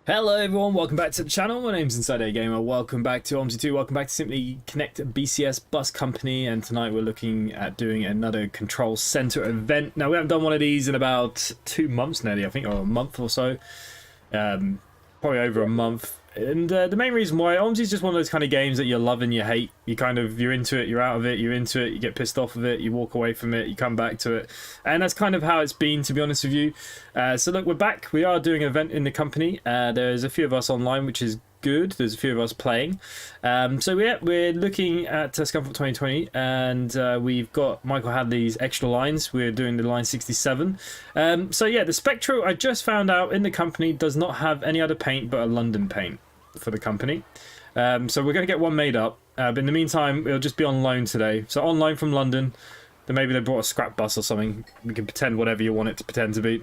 Hello everyone, welcome back to the channel. My name's InsideAgameR. Welcome back to Omsi 2. Welcome back to Simply Connect BCS Bus Company. And tonight we're looking at doing another control center event. Now we haven't done one of these in about 2 months nearly, I think, or a month or so. Probably over a month. And the main reason why, Omsi is just one of those kind of games that you love and you hate. You're into it, you're out of it, you're into it, you get pissed off of it, you walk away from it, you come back to it. And that's kind of how it's been, to be honest with you. So look, we're back. We are doing an event in the company. There's a few of us online, which is good. There's a few of us playing. So we're looking at Scunthorpe 2020, and we've got Michael Hadley's extra lines. We're doing the line 67. So yeah, the Spectro, I just found out, in the company does not have any other paint but a London paint for the company. So we're going to get one made up, but in the meantime it'll just be on loan today. So on loan from London. Then maybe they brought a scrap bus or something. We can pretend whatever you want it to pretend to be.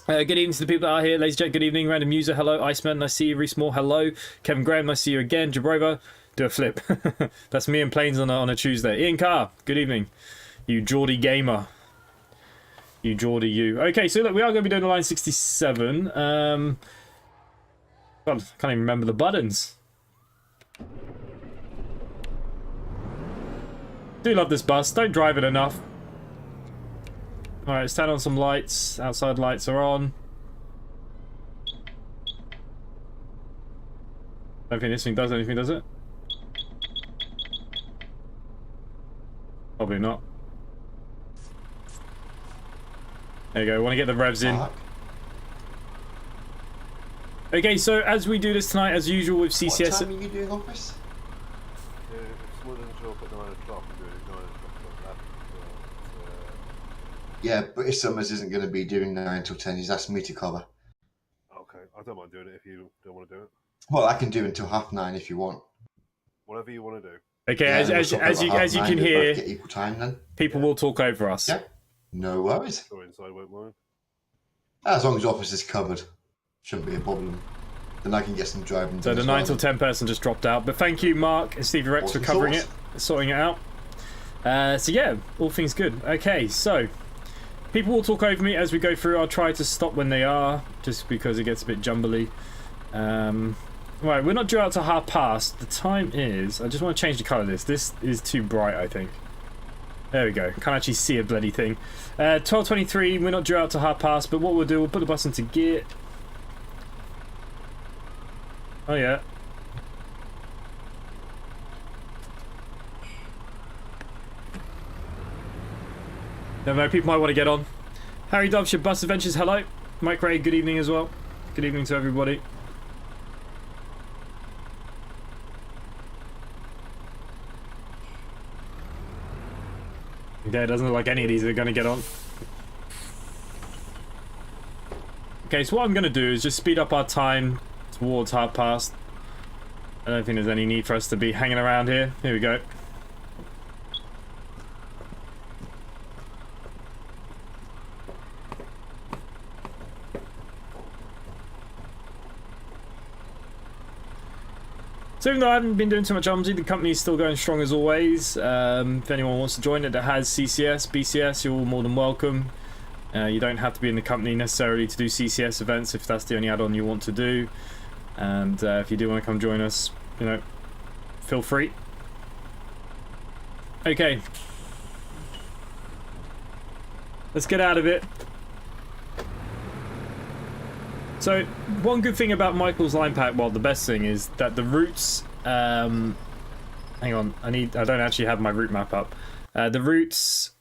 Good evening to the people that are here. Ladies and gentlemen, good evening. Random User, hello. Iceman, nice to see you. Reese Moore, hello. Kevin Graham, nice to see you again. Jabrova, do a flip. That's me and Planes on a Tuesday. Ian Carr, good evening. You Geordie gamer. You Geordie you. Okay, so look, we are going to be doing the line 67. God, I can't even remember the buttons. Do love this bus. Don't drive it enough. Alright, let's turn on some lights. Outside lights are on. I don't think this thing does anything, does it? Probably not. There you go. Want to get the revs in. Okay, so as we do this tonight, as usual with CCS... What time are you doing office? It's more than a job at 9 o'clock. I'm doing it at 9 o'clock. Yeah, British Summers isn't going to be doing 9 till 10. He's asked me to cover. Okay, I don't mind doing it if you don't want to do it. Well, I can do until 9:30 if you want. Whatever you want to do. Okay, Yeah, as you can hear, get equal time then. People will talk over us. Yeah, no worries. Or inside won't mind. As long as office is covered, shouldn't be a problem. then I can get some driving. So the 9 till 10 person just dropped out. But thank you, Mark and Stevie Rex, for covering it, sorting it out. So yeah, all things good. Okay, so people will talk over me as we go through. I'll try to stop when they are, just because it gets a bit jumbly. Right, we're not due out to past. The time is... I just want to change the colour of this. This is too bright, I think. There we go. Can't actually see a bloody thing. 12:23, we're not due out to past, but what we'll do, we'll put the bus into gear. Oh yeah. Never know, people might want to get on. Harry Dobbs, your bus adventures, hello. Mike Ray, good evening as well. Good evening to everybody. Okay, it doesn't look like any of these are going to get on. Okay, so what I'm going to do is just speed up our time towards past. I don't think there's any need for us to be hanging around here. Here we go. So even though I haven't been doing too much Omsi, the company is still going strong as always. If anyone wants to join it that has CCS, BCS, you're all more than welcome. You don't have to be in the company necessarily to do CCS events if that's the only add-on you want to do. And if you do want to come join us, you know, feel free. Okay. Let's get out of it. So, one good thing about Michael's line pack, well, the best thing is that the routes, hang on, I don't actually have my route map up. The routes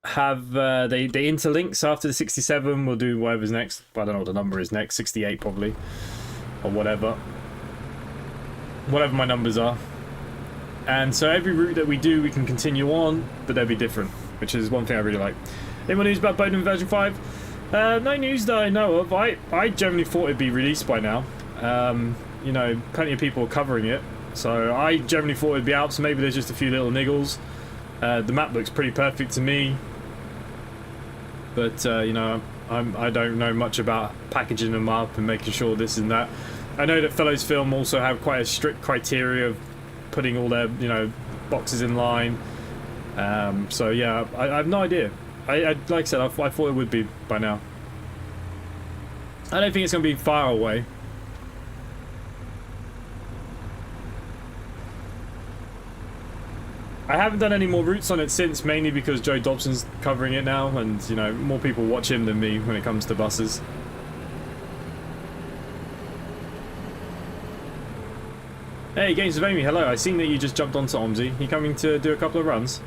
have, they interlink, so after the 67, we'll do whatever's next. I don't know what the number is next, 68 probably, or whatever. Whatever my numbers are. And so every route that we do, we can continue on, but they'll be different, which is one thing I really like. Anyone news about Bowden version 5? No news that I know of. I generally thought it'd be released by now. You know, plenty of people are covering it, so I generally thought it'd be out, so maybe there's just a few little niggles. The map looks pretty perfect to me, but you know, I don't know much about packaging them up and making sure this and that. I know that Fellows Film also have quite a strict criteria of putting all their, you know, boxes in line. So yeah, I have no idea. Like I said, I thought it would be by now. I don't think it's going to be far away. I haven't done any more routes on it since, mainly because Joe Dobson's covering it now, and you know, more people watch him than me when it comes to buses. Hey, Games of Amy, hello. I seen that you just jumped onto Omsi. You coming to do a couple of runs?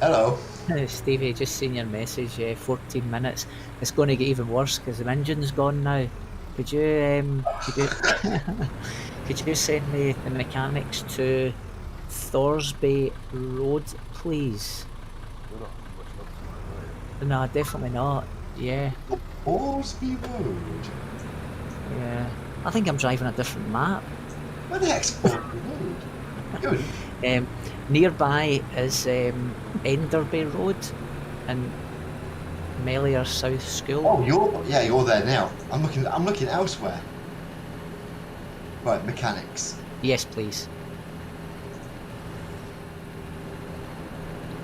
Hello. Stevie, just seen your message. 14 minutes. It's going to get even worse because the engine's gone now. Could you could you send me the mechanics to Thorsby Road, please? We're not much love to No, definitely not. Yeah, Thorsby Road. yeah. I think I'm driving a different map. Where the heck's Thorsby Road? Good. Nearby is Enderby Road and Melior South School. Oh, you're there now. I'm looking elsewhere. Right, mechanics. Yes, please.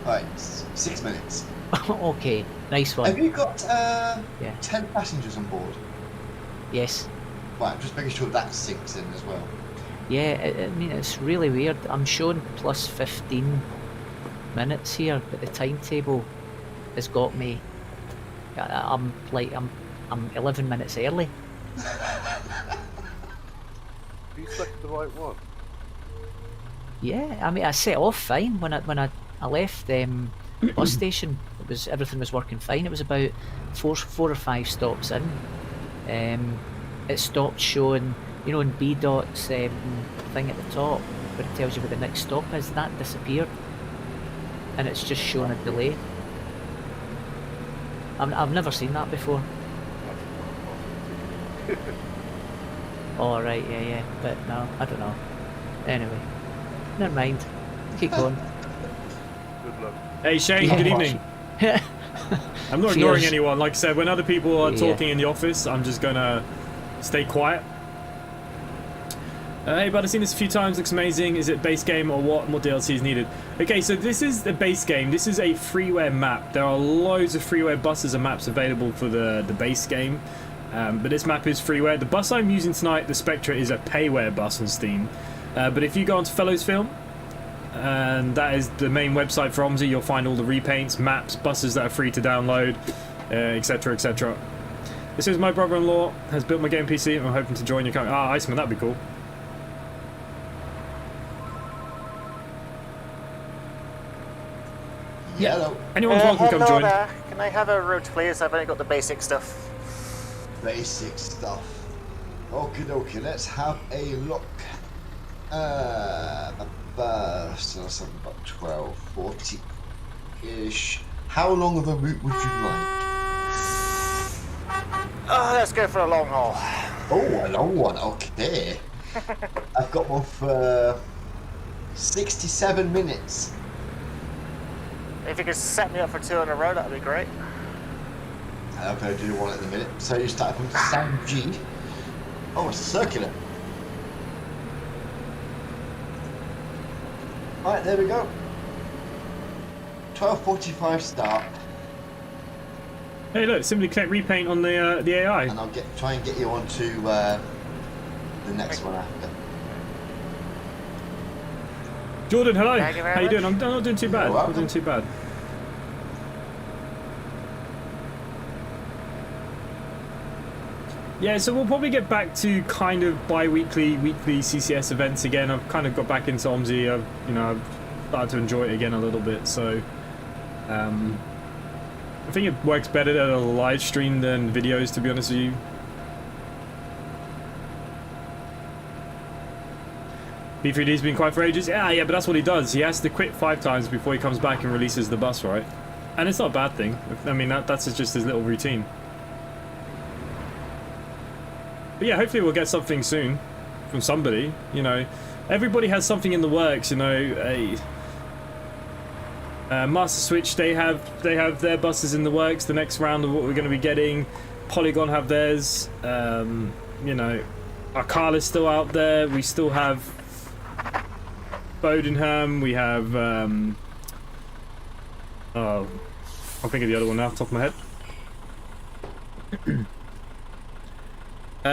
Right, 6 minutes. Okay, nice one. Have you got Yeah. 10 passengers on board? Yes. Right, I'm just making sure that sinks in as well. Yeah, I mean, it's really weird. I'm showing plus 15 minutes here, but the timetable has got me. I'm 11 minutes early. you selected the right one? Yeah, I mean, I set off fine when I left bus station. Everything was working fine. It was about four or five stops in it stopped showing, you know, in B dot's thing at the top where it tells you where the next stop is. That disappeared, and it's just showing a delay. I've never seen that before. Oh right, yeah, but no, I don't know. Anyway, never mind. Keep going. Good luck. Hey Shane, good evening. I'm not ignoring anyone. Like I said, when other people are talking in the office, I'm just gonna stay quiet. Hey, but I've seen this a few times. Looks amazing. Is it base game or what? More DLC is needed. Okay, so this is the base game. This is a freeware map. There are loads of freeware buses and maps available for the base game. But this map is freeware. The bus I'm using tonight, the Spectra, is a payware bus on Steam. But if you go onto Fellows Film, and that is the main website for Omsi, you'll find all the repaints, maps, buses that are free to download, etc, etc. This is my brother-in-law has built my game PC, and I'm hoping to join your company. Ah, Iceman, that'd be cool. Yeah, hello. Anyone's welcome to come join. There. Can I have a route, please? I've only got the basic stuff. Basic stuff. Okie dokie, let's have a look. So something about 12:40-ish. How long of a route would you like? Oh, let's go for a long haul. Oh, a long one, okay. I've got one for 67 minutes. If you could set me up for 2 on a row, that'd be great. I'm going to do one at the minute. So you start from San G. Oh, it's circular. Right, there we go. 12:45 start. Hey, look, simply click repaint on the AI. And I'll try and get you onto the next one after. Jordan, hello. Thank you very How you doing? much. I'm not doing too bad. You're I'm welcome. doing too bad. Yeah, so we'll probably get back to kind of bi-weekly, weekly CCS events again. I've kind of got back into Omsi. I've started to enjoy it again a little bit. So, I think it works better at a live stream than videos, to be honest with you. B3D's been quiet for ages. Yeah, but that's what he does. He has to quit 5 times before he comes back and releases the bus, right? And it's not a bad thing. I mean, that's just his little routine. But yeah, hopefully we'll get something soon from somebody. You know, everybody has something in the works. You know, Master Switch, they have their buses in the works. The next round of what we're going to be getting, Polygon have theirs. You know, Arcala's still out there. We still have Bodenham. We have oh, I'll think of the other one now off the top of my head.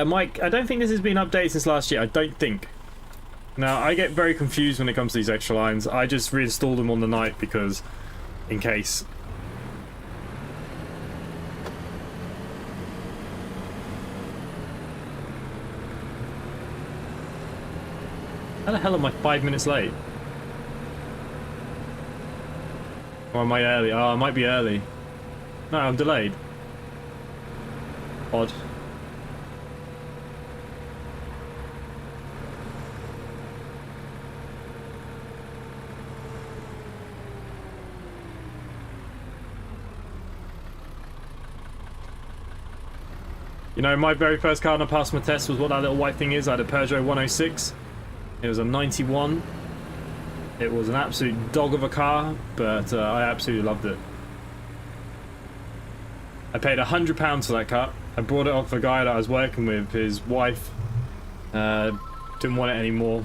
Mike, I don't think this has been updated since last year. I don't think. Now, I get very confused when it comes to these extra lines. I just reinstalled them on the night because, in case. How the hell am I 5 minutes late? Or am I early? Oh, I might be early. No, I'm delayed. Odd. You know, my very first car and I passed my test was what that little white thing is. I had a Peugeot 106. It was a 91. It was an absolute dog of a car, but I absolutely loved it. I paid £100 for that car. I brought it off a guy that I was working with. His wife didn't want it anymore.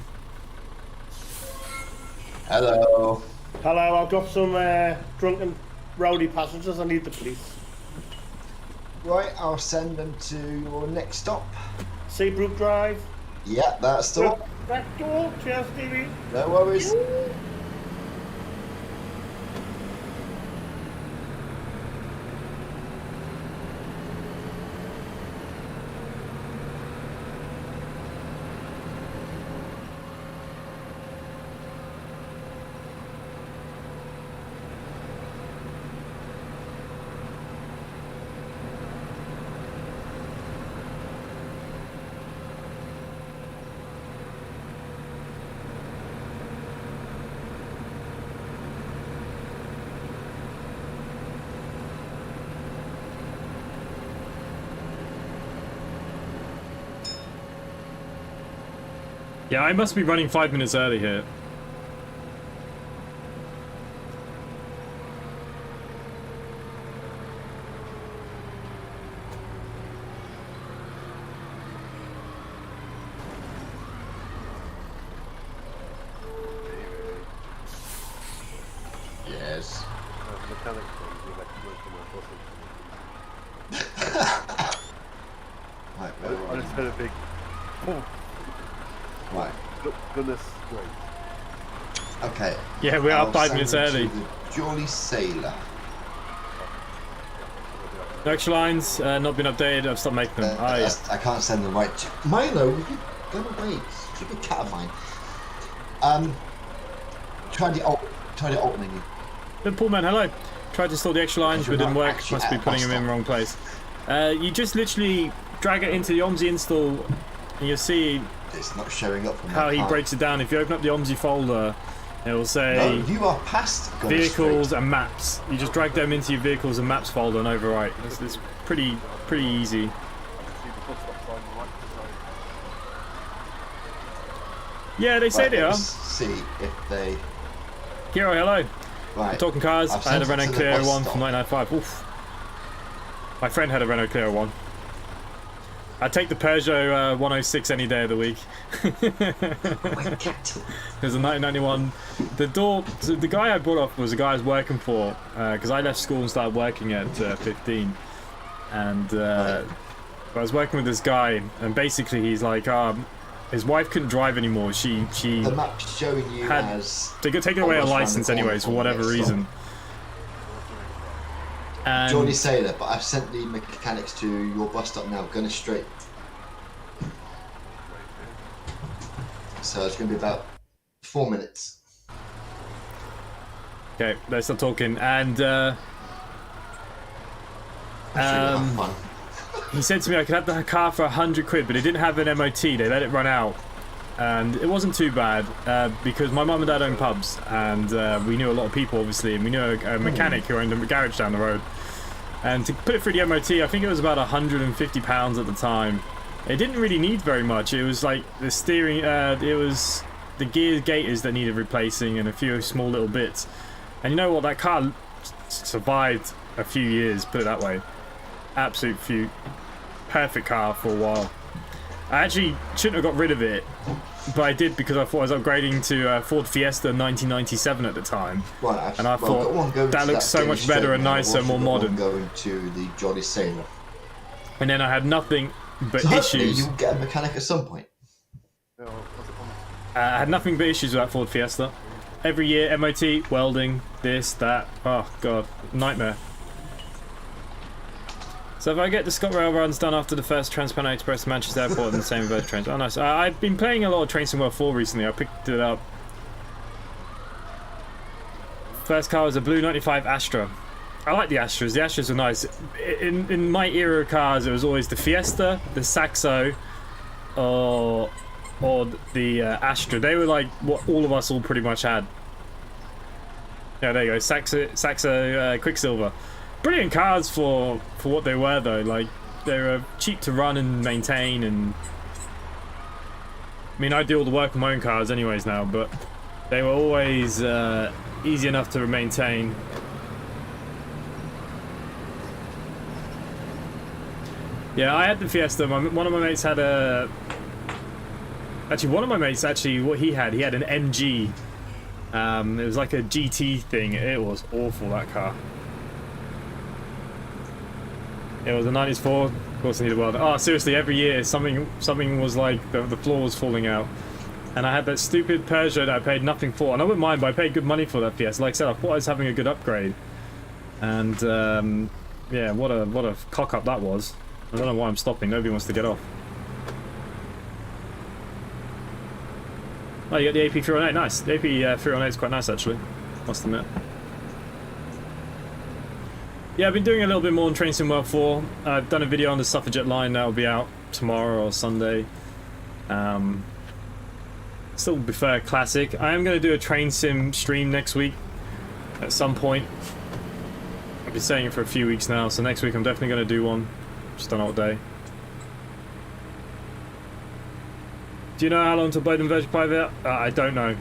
Hello. Hello, I've got some drunken rowdy passengers. I need the police. Right, I'll send them to your next stop. Seabrook Drive. Yeah, that's the one. Back door. Cheers, Stevie. No worries. Yeah, I must be running 5 minutes early here. Yes. Mechanics things, you like most of my buses. Right, I just heard a big. Oh, right. goodness great. Okay. Yeah, we are I'll 5 minutes send early. to the Jolly Sailor. No extra lines, not been updated. I've stopped making them. Oh, yeah. I can't send them right to Milo. You go away. Stupid cat of mine. Try the alt menu. Then Paul Man, hello. Tried to install the extra lines, but it didn't work. Actually Must be at putting them in the wrong place. You just literally drag it into the Omsi install, and you'll see It's not showing up for me. how he breaks it down. If you open up the Omsi folder, it will say No, you are past vehicles and maps. You just drag them into your vehicles and maps folder and overwrite. It's pretty easy. See the bus stops on the right side. Yeah, they say Right, they are. let's see if they. Hero, hello. Right. Talking cars. I've I had a sent it Renault to the Clio bus 1 stop. from 1995. Oof. My friend had a Renault Clio 1. I'd take the Peugeot 106 any day of the week. There's a 1991. So the guy I brought up was a guy I was working for, because I left school and started working at 15. And I was working with this guy, and basically he's like, his wife couldn't drive anymore. She The map's showing you had as. they could take away her almost round the license corner anyways for from the whatever next reason. And Jolly Sailor, but I've sent the mechanics to your bus stop now. Going straight. So it's going to be about 4 minutes. okay, let's stop talking. And Have fun. he said to me I could have the car for 100 quid, but it didn't have an MOT. They let it run out, and it wasn't too bad because my mum and dad own pubs, and we knew a lot of people obviously, and we knew a mechanic who owned a garage down the road. And to put it through the MOT, I think it was about £150 at the time. It didn't really need very much. It was like the steering, it was the gear gaiters that needed replacing and a few small little bits. And you know what? That car survived a few years, put it that way. Perfect car for a while. I actually shouldn't have got rid of it, but I did because I thought I was upgrading to Ford Fiesta 1997 at the time. Right, And I thought that looks so much better and nicer, more modern. Going to the Jolly Sailor. And then I had nothing but So hopefully issues. you'll get a mechanic at some point. No, what's it called? I had nothing but issues with that Ford Fiesta. Every year, MOT, welding, this, that. Oh, God. Nightmare. So if I get the ScotRail runs done after the first Trans-Pennine Express to Manchester Airport and the same with trains. Oh, nice. I've been playing a lot of Train Sim World 4 recently. I picked it up. First car was a blue 95 Astra. I like the Astras. The Astras are nice. In my era of cars, it was always the Fiesta, the Saxo, or the Astra. They were like what all of us all pretty much had. Yeah, there you go. Saxo Quicksilver. Brilliant cars for what they were though. Like they were cheap to run and maintain, and I mean I do all the work on my own cars anyways now, but they were always easy enough to maintain. Yeah, I had the Fiesta. One of my mates had a. Actually, one of my mates what he had an MG. It was like a GT thing. It was awful, that car. It was a 90s Ford. Of course, I needed a welder. Oh, seriously, every year something was like the floor was falling out. And I had that stupid Peugeot that I paid nothing for. And I wouldn't mind, but I paid good money for that Fiesta. Like I said, I thought I was having a good upgrade. And yeah, what a cock up that was. I don't know why I'm stopping. Nobody wants to get off. Oh, you got the AP 318. Nice. The AP 318 is quite nice, actually. Must admit. Yeah, I've been doing a little bit more on Train Sim World 4. I've done a video on the Suffragette line that will be out tomorrow or Sunday. Still prefer classic. I am going to do a Train Sim stream next week at some point. I've been saying it for a few weeks now, so next week I'm definitely going to do one. Just don't know what day. Do you know how long to blow them version 5 out? I don't know.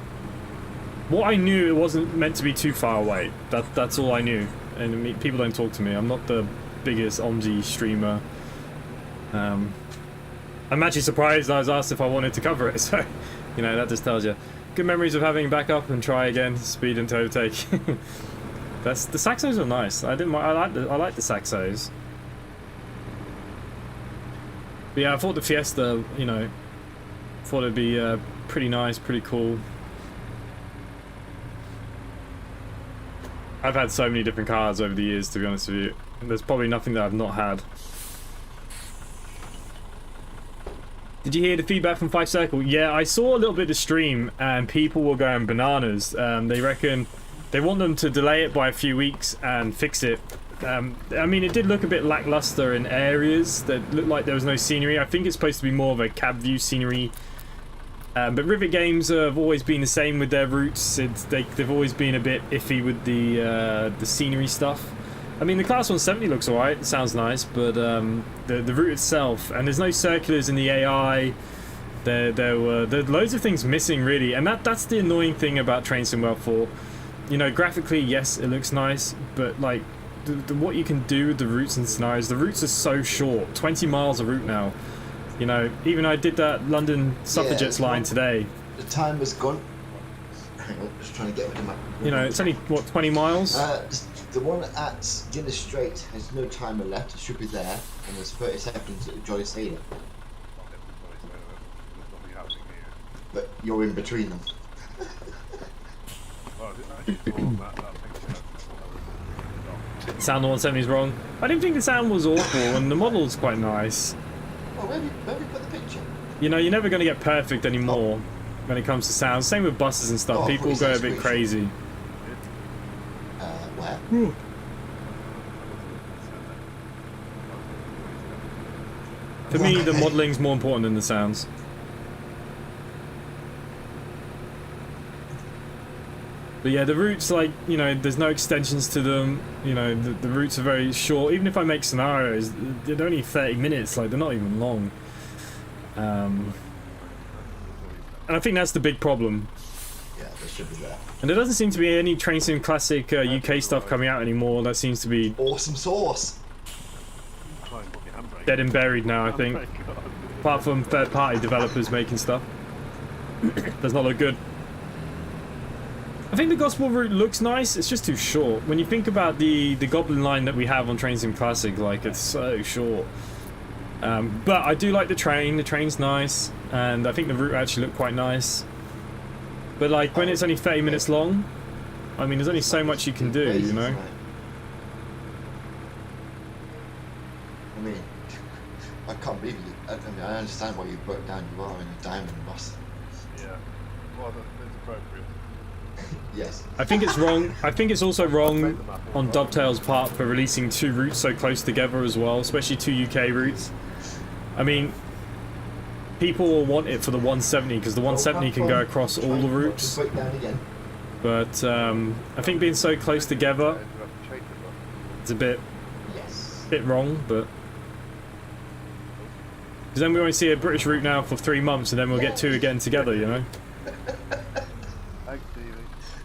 What I knew, it wasn't meant to be too far away. That's all I knew. And I mean, people don't talk to me. I'm not the biggest Omsi streamer. I'm actually surprised I was asked if I wanted to cover it. So, you know, that just tells you. Good memories of having backup and try again, speed and overtake. The Saxos are nice. I like the Saxos. But yeah, I thought the Fiesta, you know, thought it'd be pretty nice, pretty cool. I've had so many different cars over the years, to be honest with you. There's probably nothing that I've not had. Did you hear the feedback from 5 Circle? Yeah, I saw a little bit of stream and people were going bananas. They reckon they want them to delay it by a few weeks and fix it. I mean, it did look a bit lackluster in areas that looked like there was no scenery. I think it's supposed to be more of a cab view scenery. But Rivet Games have always been the same with their routes. They've always been a bit iffy with the scenery stuff. I mean, the Class 170 looks alright, it sounds nice, but the route itself, and there's no circulars in the AI. There were loads of things missing, really, and that's the annoying thing about Train Sim World 4. You know, graphically, yes, it looks nice, but like what you can do with the routes and scenarios, the routes are so short. 20 miles a route now. You know, even I did that London Suffragettes line today. The time has gone. Hang on, just trying to get rid of my. You know, it's only what, 20 miles. The one at Guinness Strait has no timer left. It should be there, and there's 30 seconds at Jolly Sailor. But you're in between them. Sound on 170 is wrong. I didn't think the sound was awful, and the model's quite nice. Oh, where have you put the picture? You know, you're never going to get perfect anymore when it comes to sound. Same with buses and stuff. People go a bit crazy. Where? For me, the modeling's more important than the sounds. But yeah, the routes, like, you know, there's no extensions to them. You know, the routes are very short. Even if I make scenarios, they're only 30 minutes. Like, they're not even long. And I think that's the big problem. Yeah, they should be there. And there doesn't seem to be any Train Sim Classic UK stuff coming out anymore. That seems to be awesome sauce. Dead and buried now, I think. Apart from third-party developers making stuff. Does not look good. I think the Gospel route looks nice, it's just too short. When you think about the Goblin line that we have on Train Sim Classic, like, it's so short. But I do like the train's nice, and I think the route actually looked quite nice. But like, when it's only 30 minutes long, I mean, there's only so much you can do, you know? I mean, I can't believe you. I mean, I understand why you broke down you are in a diamond bus. Yeah, well, that's appropriate. Yes. I think it's wrong. I think it's also wrong on Dovetail's part for releasing 2 routes so close together as well, especially 2 UK routes. I mean, people will want it for the 170 because the 170 can go across all the routes. But I think being so close together, it's a bit wrong. But because then we only see a British route now for 3 months, and then we'll get 2 again together, you know.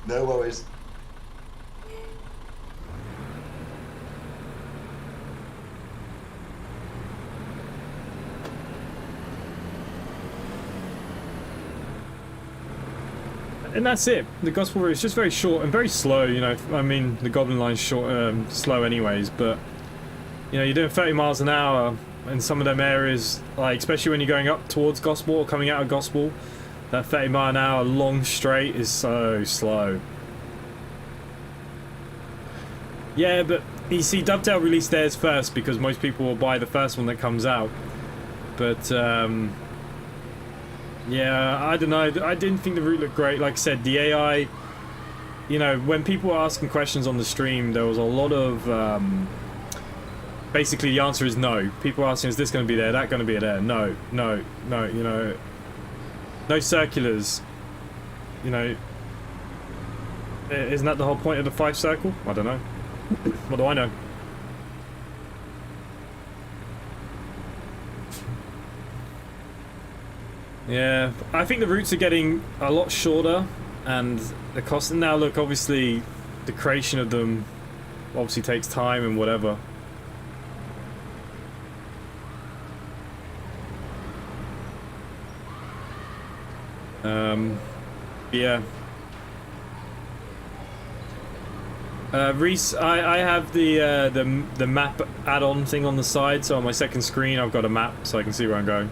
No worries. And that's it. The Gospel route is just very short and very slow, you know. I mean, the Goblin line's short, slow anyways, but you know, you're doing 30 miles an hour in some of them areas, like especially when you're going up towards Gospel or coming out of Gospel. That 30 mile an hour long straight is so slow. Yeah, but you see, Dovetail released theirs first because most people will buy the first one that comes out. But yeah, I don't know. I didn't think the route looked great. Like I said, the AI, you know, when people were asking questions on the stream, there was a lot of basically the answer is no. People were asking, is this going to be there? That going to be there? No, no, no, you know. No circulars, you know. Isn't that the whole point of the 5 circle? I don't know. What do I know? Yeah, I think the routes are getting a lot shorter, and the cost. Now, look, obviously, the creation of them obviously takes time and whatever. Yeah. Reese, I have the map add-on thing on the side, so on my second screen I've got a map so I can see where I'm going.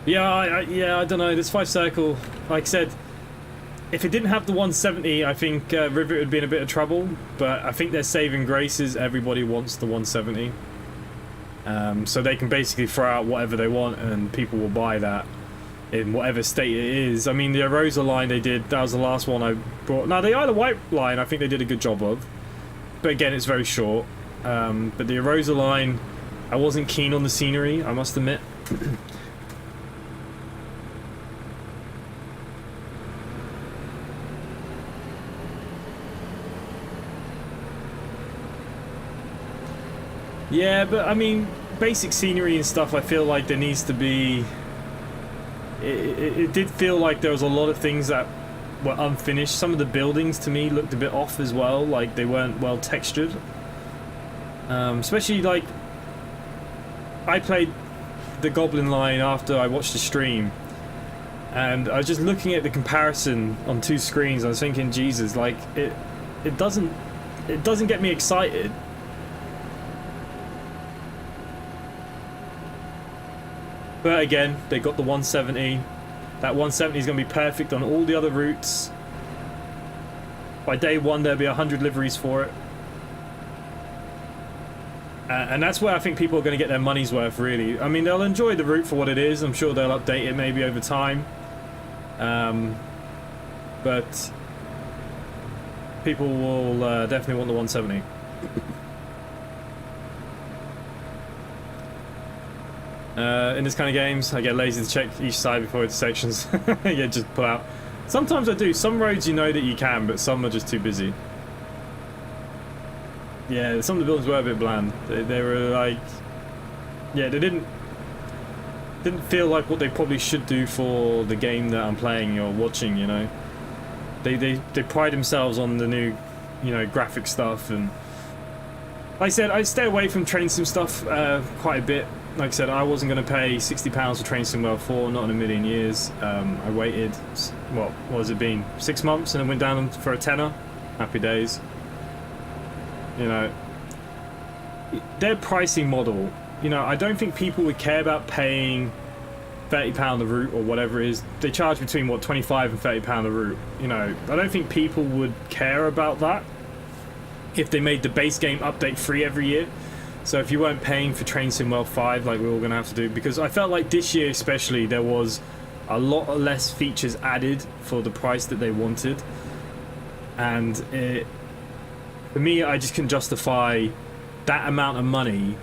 Yeah, I don't know. This 5 circle, like I said, if it didn't have the 170, I think Rivet would be in a bit of trouble. But I think their saving grace is everybody wants the 170, so they can basically throw out whatever they want, and people will buy that in whatever state it is. I mean, the Arosa line they did, that was the last one I brought. Now the Isle of Wight line, I think they did a good job of, but again, it's very short. But the Arosa line, I wasn't keen on the scenery, I must admit. Yeah, but I mean, basic scenery and stuff, I feel like there needs to be... It did feel like there was a lot of things that were unfinished. Some of the buildings, to me, looked a bit off as well, like they weren't well textured. Especially, like, I played the Goblin line after I watched the stream, and I was just looking at the comparison on 2 screens. I was thinking, Jesus, like, it doesn't get me excited. But again, they got the 170. That 170 is going to be perfect on all the other routes. By day 1, there'll be 100 liveries for it. And that's where I think people are going to get their money's worth, really. I mean, they'll enjoy the route for what it is. I'm sure they'll update it maybe over time. But people will definitely want the 170. In this kind of games, I get lazy to check each side before it's sections. Yeah, just pull out. Sometimes I do. Some roads you know that you can, but some are just too busy. Yeah, some of the buildings were a bit bland. They were like... Yeah, they didn't feel like what they probably should do for the game that I'm playing or watching, you know. They pride themselves on the new, you know, graphic stuff, and... Like I said, I stay away from train sim stuff quite a bit. Like I said, I wasn't going to pay £60 for Train Sim World 4, not in a million years. I waited, what has it been, 6 months, and then went down for a tenner. Happy days. You know, their pricing model, you know, I don't think people would care about paying £30 a route or whatever it is. They charge between, what, £25 and £30 a route. You know, I don't think people would care about that if they made the base game update free every year. So if you weren't paying for Train Sim World 5 like we were going to have to do, because I felt like this year especially there was a lot less features added for the price that they wanted, and for me, I just couldn't justify that amount of money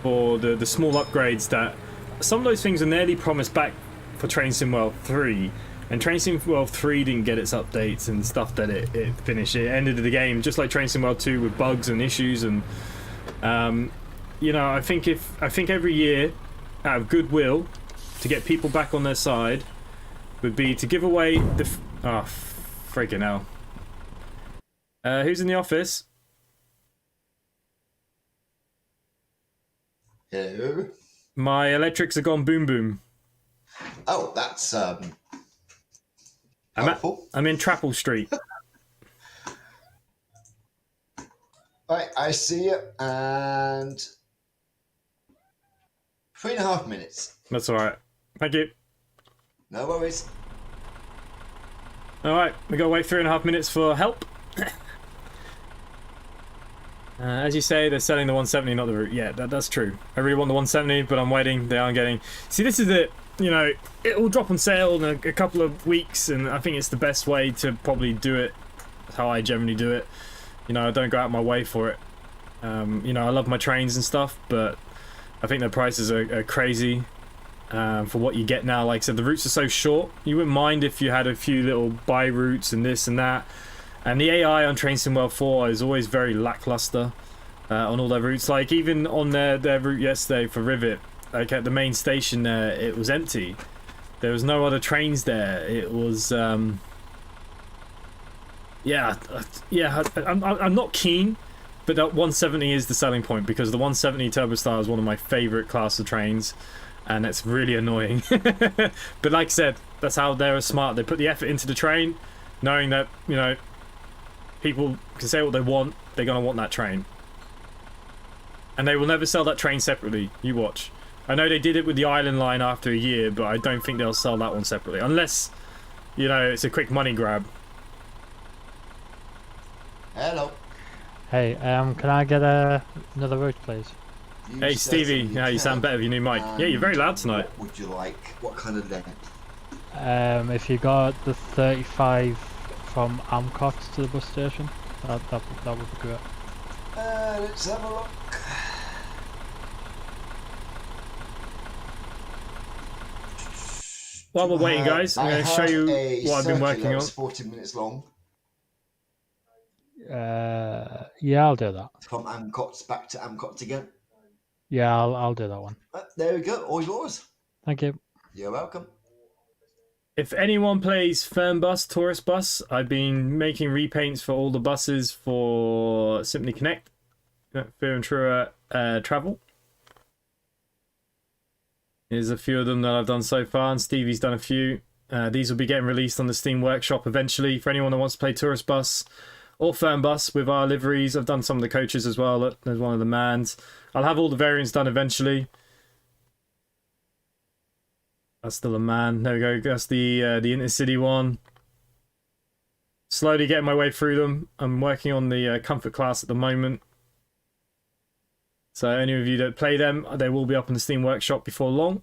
for the small upgrades that some of those things are nearly promised back for Train Sim World 3. And Train Sim World 3 didn't get its updates and stuff that it finished. It ended the game just like Train Sim World 2 with bugs and issues, and you know, I think every year, out of goodwill, to get people back on their side, would be to give away the... Oh, freaking hell. Who's in the office? Hello? My electrics have gone boom boom. Oh, that's helpful. I'm in Trapple Street. Right, I see you, and 3.5 minutes. That's alright. Thank you. No worries. Alright, we gotta wait 3.5 minutes for help. As you say, they're selling the 170, not the route. Yeah, that's true. I really want the 170, but I'm waiting. They aren't getting... See, this is it. You know, it will drop on sale in a couple of weeks, and I think it's the best way to probably do it. That's how I generally do it. You know, I don't go out my way for it. You know, I love my trains and stuff, but I think the prices are crazy for what you get now. Like I said, the routes are so short. You wouldn't mind if you had a few little buy routes and this and that. And the AI on Train Sim World 4 is always very lackluster on all their routes. Like, even on their route yesterday for Rivet, like at the main station there, it was empty. There was no other trains there. It was, yeah, I'm not keen, but that 170 is the selling point, because the 170 Turbostar is one of my favourite class of trains, and it's really annoying. But like I said, that's how they're smart. They put the effort into the train, knowing that, you know, people can say what they want, they're going to want that train. And they will never sell that train separately. You watch. I know they did it with the Island line after a year, but I don't think they'll sell that one separately. Unless, you know, it's a quick money grab. Hello. Hey, can I get another route, please? You Hey, Stevie. certainly Yeah, you sound can. better with your new mic. Yeah, you're very loud tonight. What would you like? What kind of length? If you got the 35 from Amcot to the bus station, that would be great. Let's have a look. While we're waiting, guys, I'm going to show you what I've been working on. 40 minutes long. Yeah, I'll do that. From Amcot back to Amcot again. Yeah, I'll do that one. There we go. All yours. Thank you. You're welcome. If anyone plays Fernbus, Tourist Bus, I've been making repaints for all the buses for Simply Connect, Fear and Truer Travel. Here's a few of them that I've done so far, and Stevie's done a few. These will be getting released on the Steam Workshop eventually. For anyone that wants to play Tourist Bus or Fernbus with our liveries, I've done some of the coaches as well. Look, there's one of the mans. I'll have all the variants done eventually. That's still a man. There we go. That's the Intercity one. Slowly getting my way through them. I'm working on the Comfort class at the moment. So any of you that play them, they will be up in the Steam Workshop before long.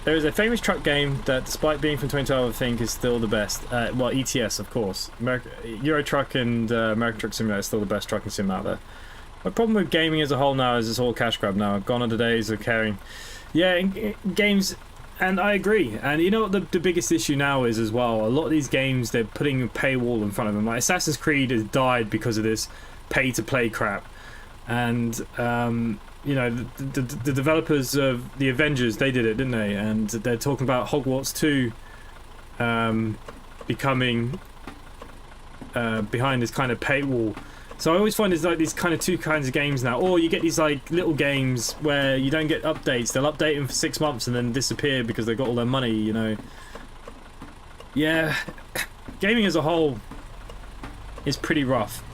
There is a famous truck game that, despite being from 2012, I think is still the best. Well, ETS, of course. Euro Truck and American Truck Simulator is still the best trucking sim out there. My problem with gaming as a whole now is it's all cash grab now. I've gone on the days of caring. Yeah, in games, and I agree. And you know what the biggest issue now is as well? A lot of these games, they're putting a paywall in front of them. Like Assassin's Creed has died because of this pay-to-play crap. And, you know, the developers of the Avengers, they did it, didn't they? And they're talking about Hogwarts 2 becoming behind this kind of paywall. So I always find there's like these kind of two kinds of games now. Or you get these like little games where you don't get updates. They'll update them for 6 months and then disappear because they've got all their money, you know. Yeah, gaming as a whole is pretty rough.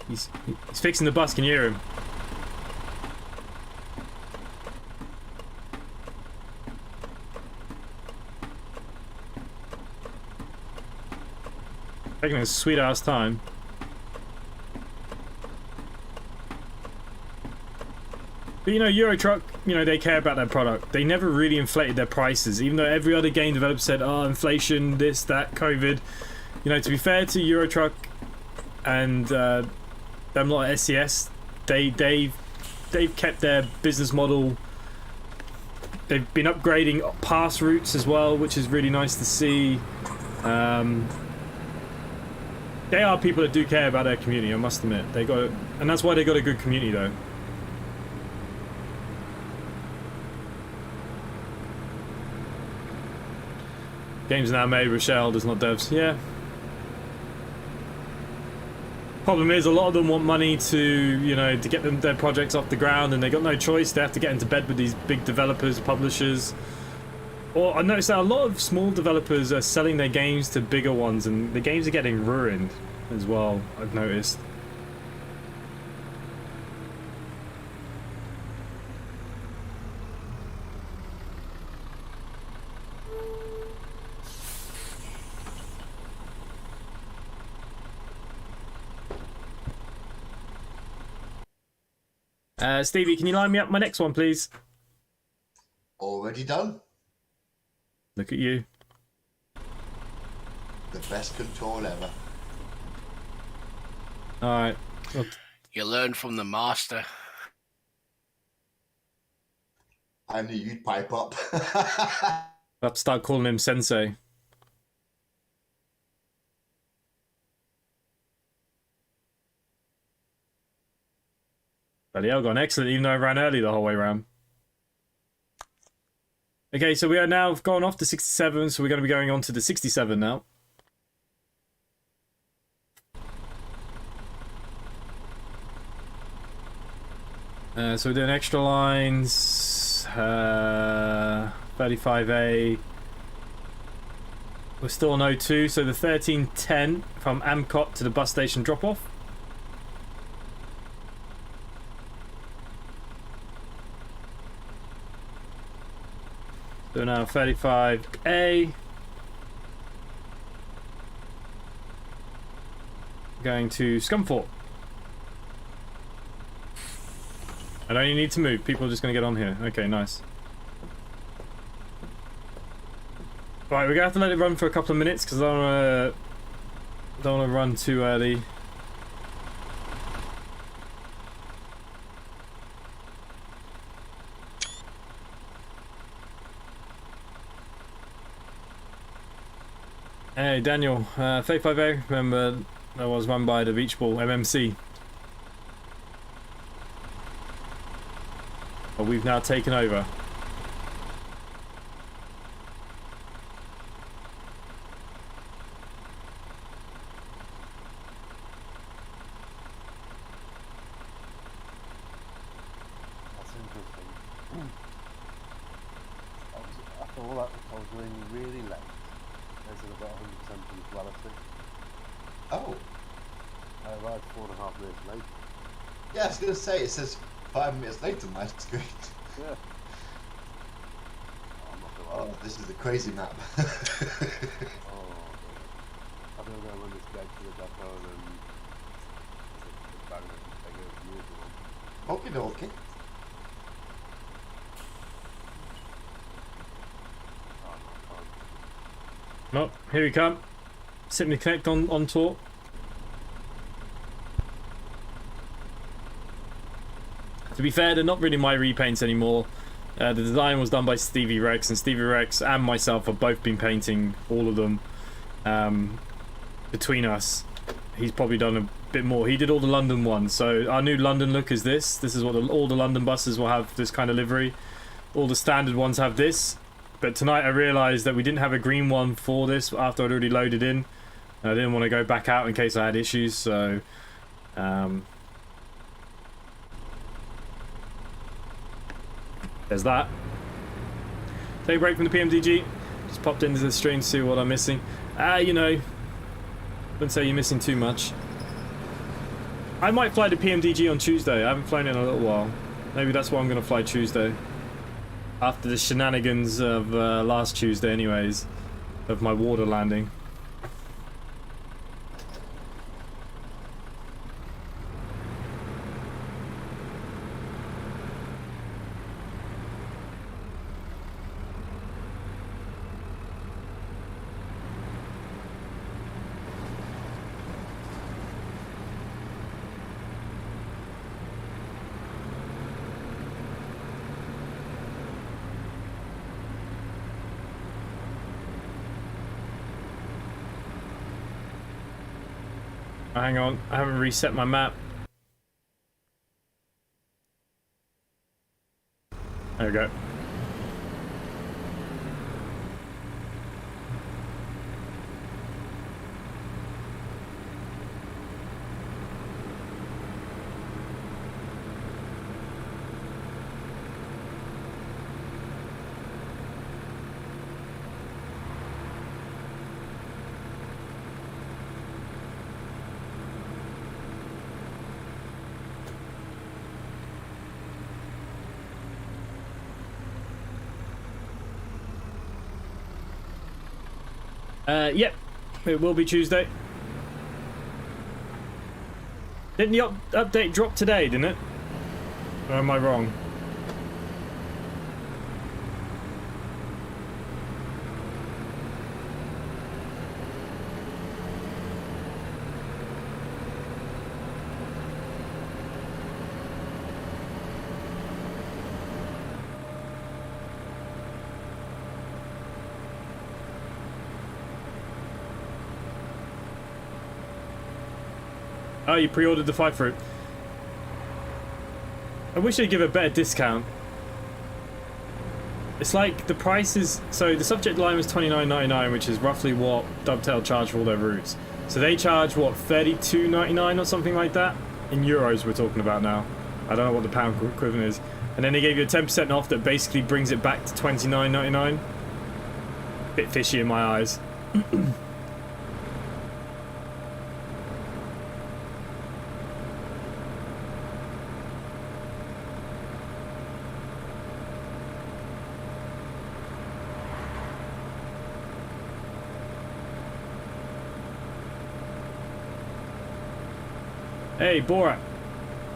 He's fixing the bus, can you hear him? Taking a sweet ass time. But you know, Euro Truck, you know, they care about their product. They never really inflated their prices, even though every other game developer said, oh, inflation, this, that, COVID. You know, to be fair to Euro Truck and them lot of SCS, they've kept their business model. They've been upgrading pass routes as well, which is really nice to see. They are people that do care about their community, I must admit. They got, and that's why they got a good community, though. Games now made with shareholders, not devs. Yeah. Problem is, a lot of them want money to, you know, to get their projects off the ground, and they got no choice. They have to get into bed with these big developers, publishers. Or I noticed that a lot of small developers are selling their games to bigger ones, and the games are getting ruined as well, I've noticed. Stevie, can you line me up my next one, please? Already done. Look at you. The best control ever. Alright. You learn from the master. I knew you'd pipe up. I have to start calling him Sensei. Bloody hell, gone excellent, even though I ran early the whole way around. Okay, so we are now gone off to 67, so we're going to be going on to the 67 now. So we're doing extra lines, 35A. We're still on O2, so the 1310 from Amcot to the bus station drop-off. So now 35A. Going to Scunthorpe. I don't even need to move. People are just going to get on here. Okay, nice. Right, we're going to have to let it run for a couple of minutes because I don't want to run too early. Hey, Daniel. 35A, remember that was run by the Beach Ball MMC. But we've now taken over. That's interesting. After all that, I was running really late. There's about 100% punctuality. Oh. I arrived 4.5 minutes late. Yeah, I was going to say, it says 5 minutes later on my screen. Yeah. Oh, I'm not gonna Oh, lie. this is a crazy map. Oh, dear. I don't know when this gets to the depot and then it's bang and take it from you if you want. Okay. Oh, no, I can't. Well, here we come. Simply Connect on tour. To be fair, they're not really my repaints anymore. The design was done by Stevie Rex, and Stevie Rex and myself have both been painting all of them. Between us, he's probably done a bit more. He did all the London ones, so our new London look is this. This is what all the London buses will have, this kind of livery. All the standard ones have this. But tonight I realised that we didn't have a green one for this after I'd already loaded in. And I didn't want to go back out in case I had issues, so... there's that. Take a break from the PMDG. Just popped into the stream to see what I'm missing. You know, wouldn't say you're missing too much. I might fly the PMDG on Tuesday. I haven't flown it in a little while. Maybe that's why I'm going to fly Tuesday. After the shenanigans of last Tuesday anyways. Of my water landing. Hang on, I haven't reset my map. There we go. Yep, it will be Tuesday. Didn't the update drop today, didn't it? Or am I wrong? Oh, you pre-ordered the 5 fruit. I wish they'd give a better discount. It's like the price is... So the subject line was $29.99, which is roughly what Dovetail charged for all their routes. So they charge, what, $32.99 or something like that? In euros we're talking about now. I don't know what the pound equivalent is. And then they gave you a 10% off that basically brings it back to $29.99. Bit fishy in my eyes. Hey, Borat.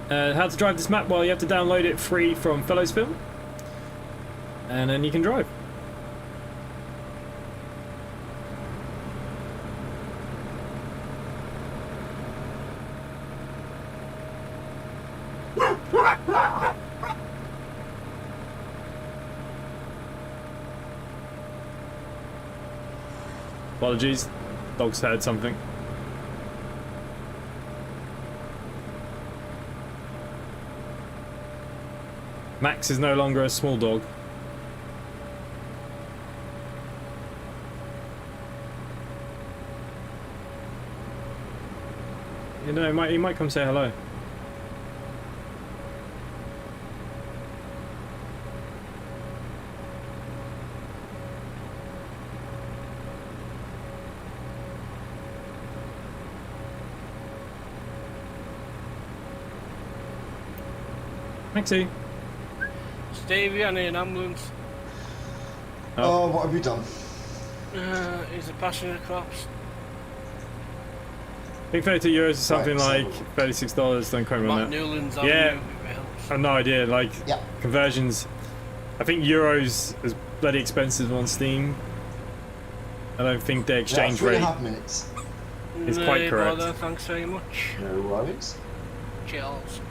How to drive this map? Well, you have to download it free from Fellows Film. And then you can drive. Apologies. Dog's heard something. Max is no longer a small dog. You know, he might come say hello. Maxie. Davey, I need an ambulance. Oh, what have you done? He's a passenger crops. I think 32 euros is something Right, like $36. Don't quote me on Matt that. Newland's Yeah. Avenue, if it helps. I have no idea. Like Yeah. conversions. I think euros is bloody expensive on Steam. I don't think the exchange Yeah, rate 3.5 minutes. is quite No correct. bother, thanks very much. No worries. Cheers.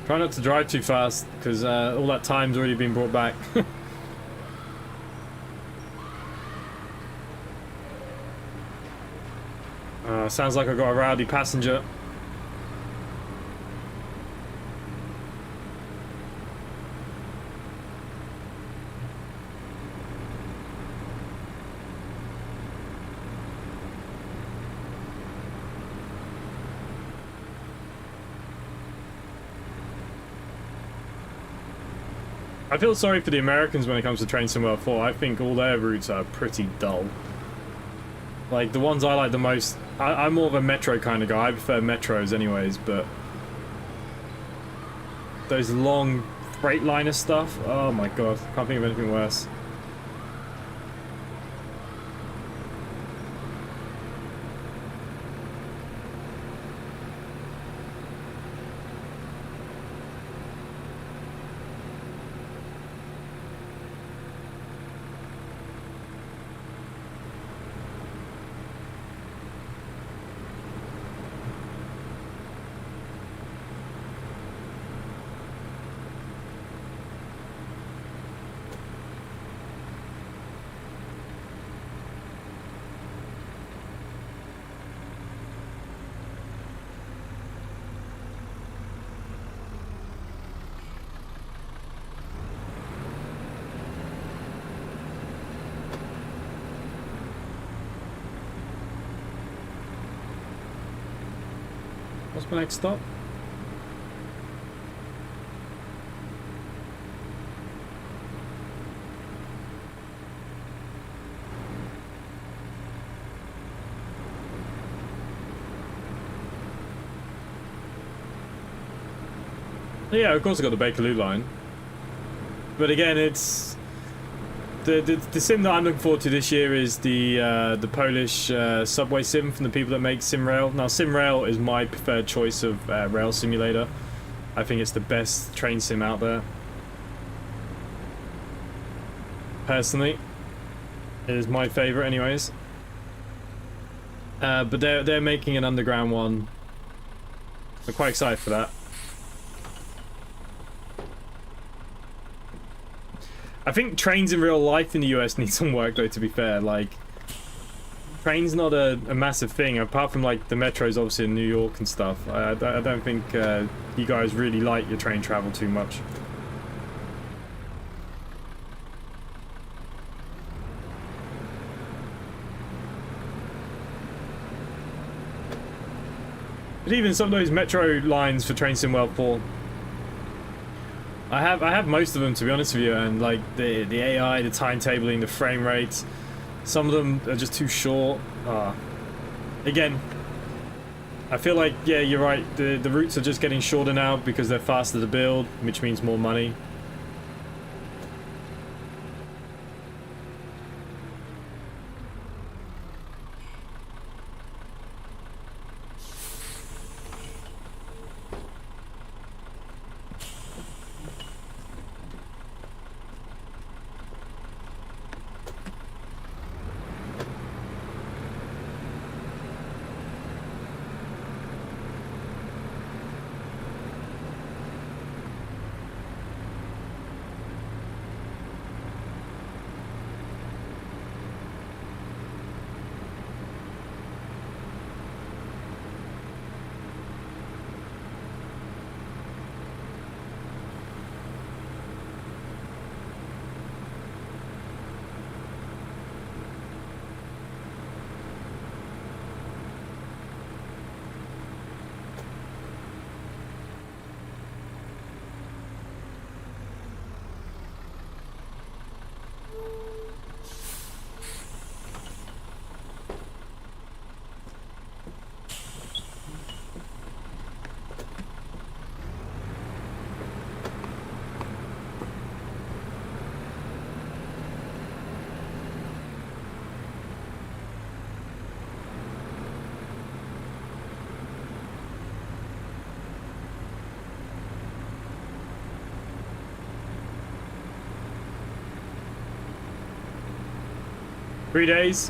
Try not to drive too fast, because all that time's already been brought back. Sounds like I got a rowdy passenger. I feel sorry for the Americans when it comes to Train Sim World 4. I think all their routes are pretty dull. Like, the ones I like the most... I'm more of a metro kind of guy. I prefer metros anyways, but... those long Freightliner stuff? Oh my god. Can't think of anything worse. What's my next stop? Yeah, of course I got the Bakerloo line. But again, it's... The sim that I'm looking forward to this year is the Polish subway sim from the people that make SimRail. Now, SimRail is my preferred choice of rail simulator. I think it's the best train sim out there. Personally, it is my favorite, anyways. But they're making an underground one. I'm quite excited for that. I think trains in real life in the US need some work, though, to be fair. Like, trains not a massive thing, apart from, like, the metros, obviously, in New York and stuff. I don't think you guys really like your train travel too much. But even some of those metro lines for Train Sim World 4, I have most of them, to be honest with you, and like the AI, the timetabling, the frame rates, some of them are just too short. Again, I feel like, yeah, you're right, the routes are just getting shorter now because they're faster to build, which means more money. Three days.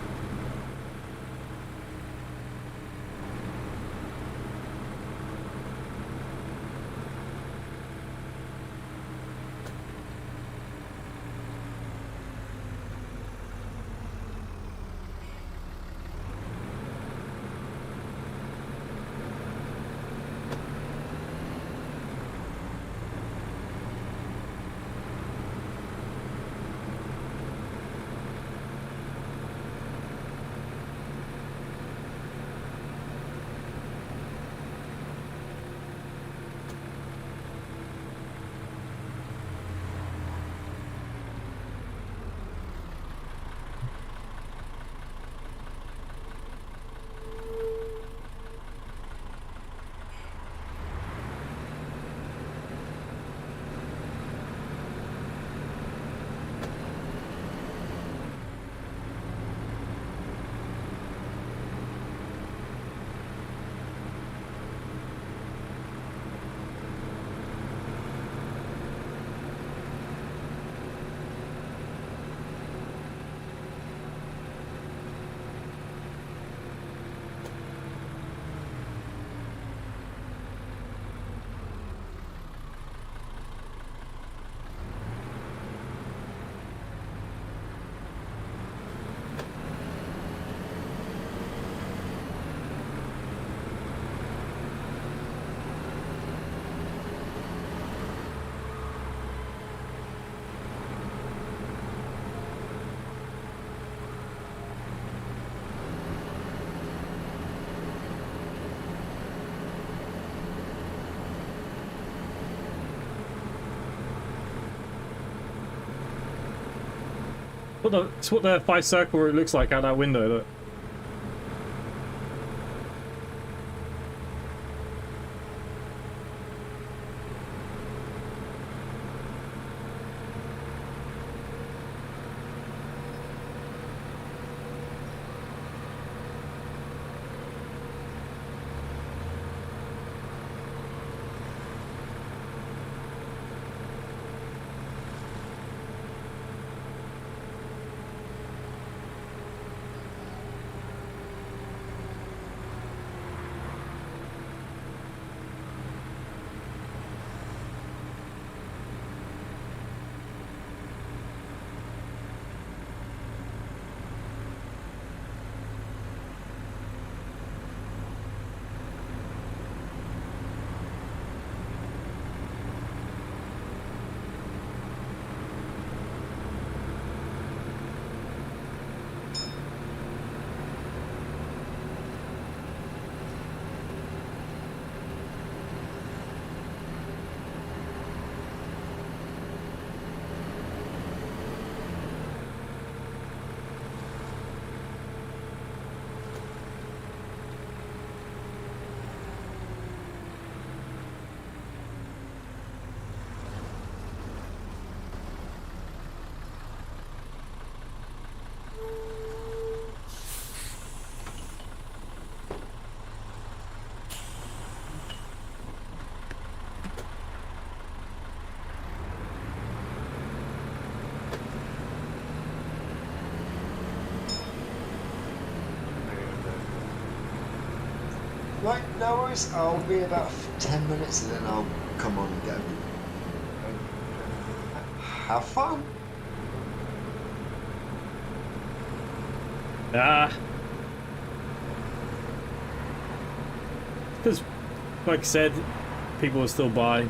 It's what the 5 circle route looks like out that window. Look. Right, no worries. I'll be about 10 minutes and then I'll come on and go. Have fun. Because, like I said, people will still buy.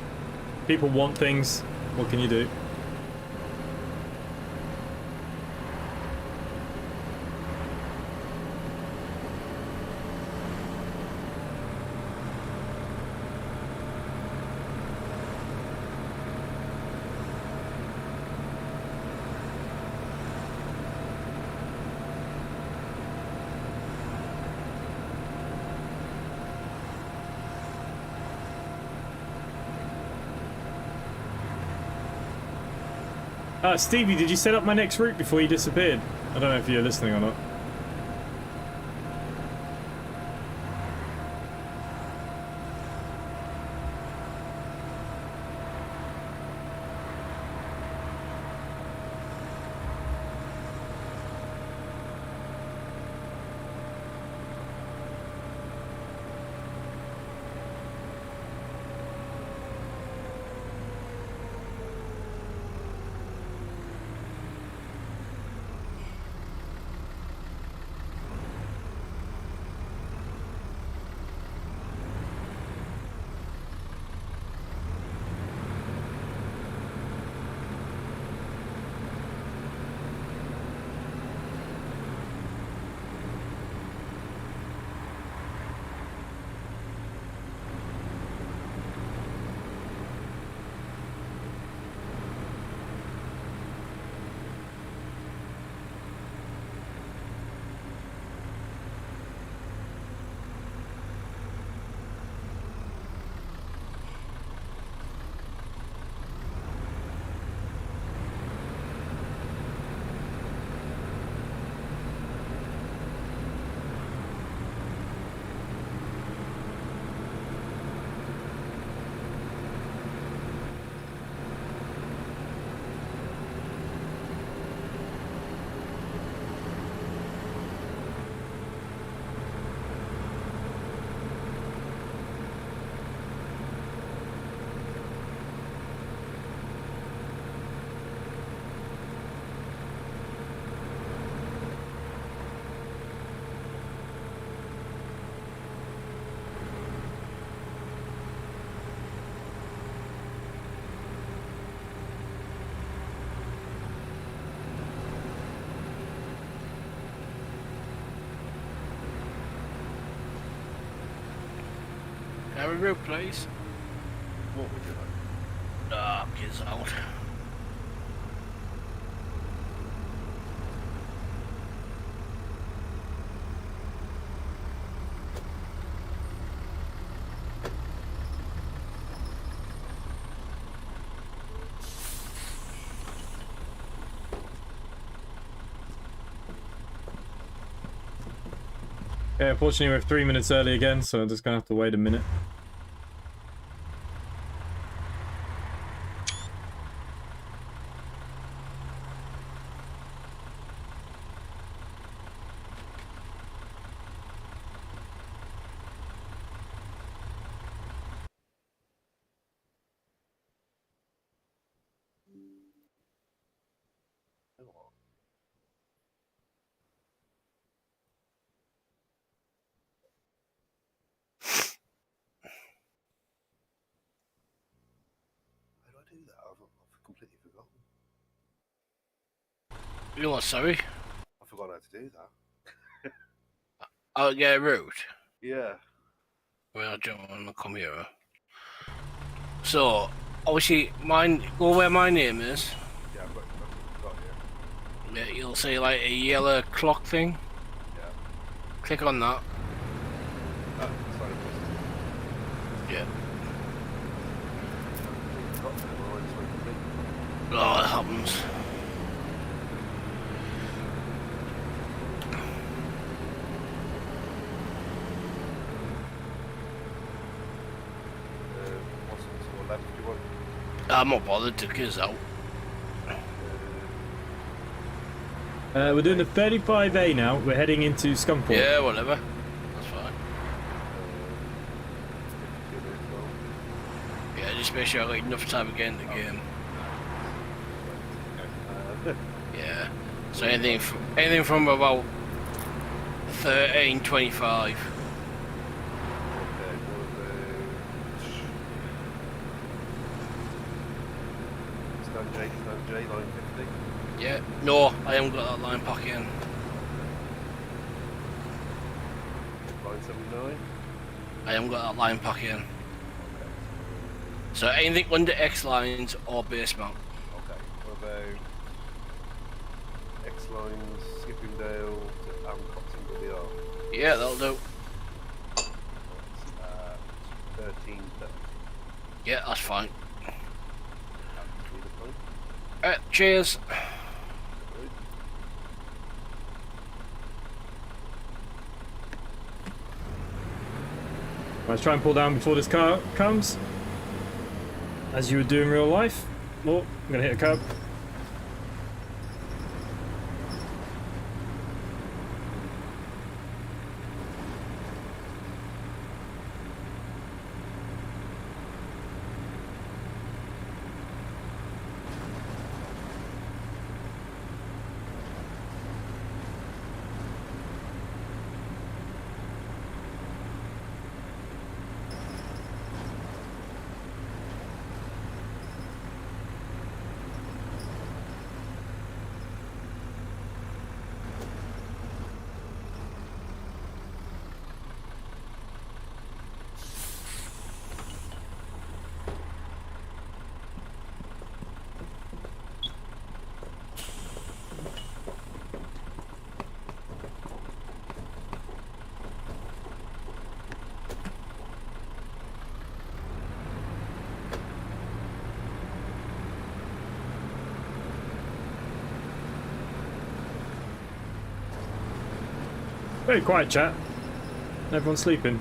People want things. What can you do? Stevie, did you set up my next route before you disappeared? I don't know if you're listening or not. Have a route, please. What would you like? Kids out. Yeah, unfortunately we're 3 minutes early again, so I'm just gonna have to wait a minute. How do I do that? I've completely forgotten. You know what, sorry? I forgot how to do that. I'll get a route. Yeah. Well, I'll jump on the computer. So, obviously, mine, go where my name is. Yeah, I've got you. Yeah, you'll see like a yellow clock thing. Yeah. Click on that. Sorry, Yeah. got there, we're already supposed to be. Oh, it happens. What's the left do you want? I'm not bothered to kids out. We're doing the 35A now. We're heading into Scunthorpe. Yeah, whatever. That's fine. just make sure I got enough time to get in the game. Yeah. So anything from about 13:25. Okay, what about Stand J, line 50? Yeah. No, I haven't got that line pack in. Line 79? I haven't got that line pack in. So anything under X lines or base mount. Okay, what about X lines, Skippingdale to Amcox and WR? Yeah, that'll do. 13:30. Yeah, that's fine. That would be the time. Cheers. Let's try and pull down before this car comes. As you would do in real life. Oh, I'm gonna hit a curb. Very quiet chat. Everyone's sleeping.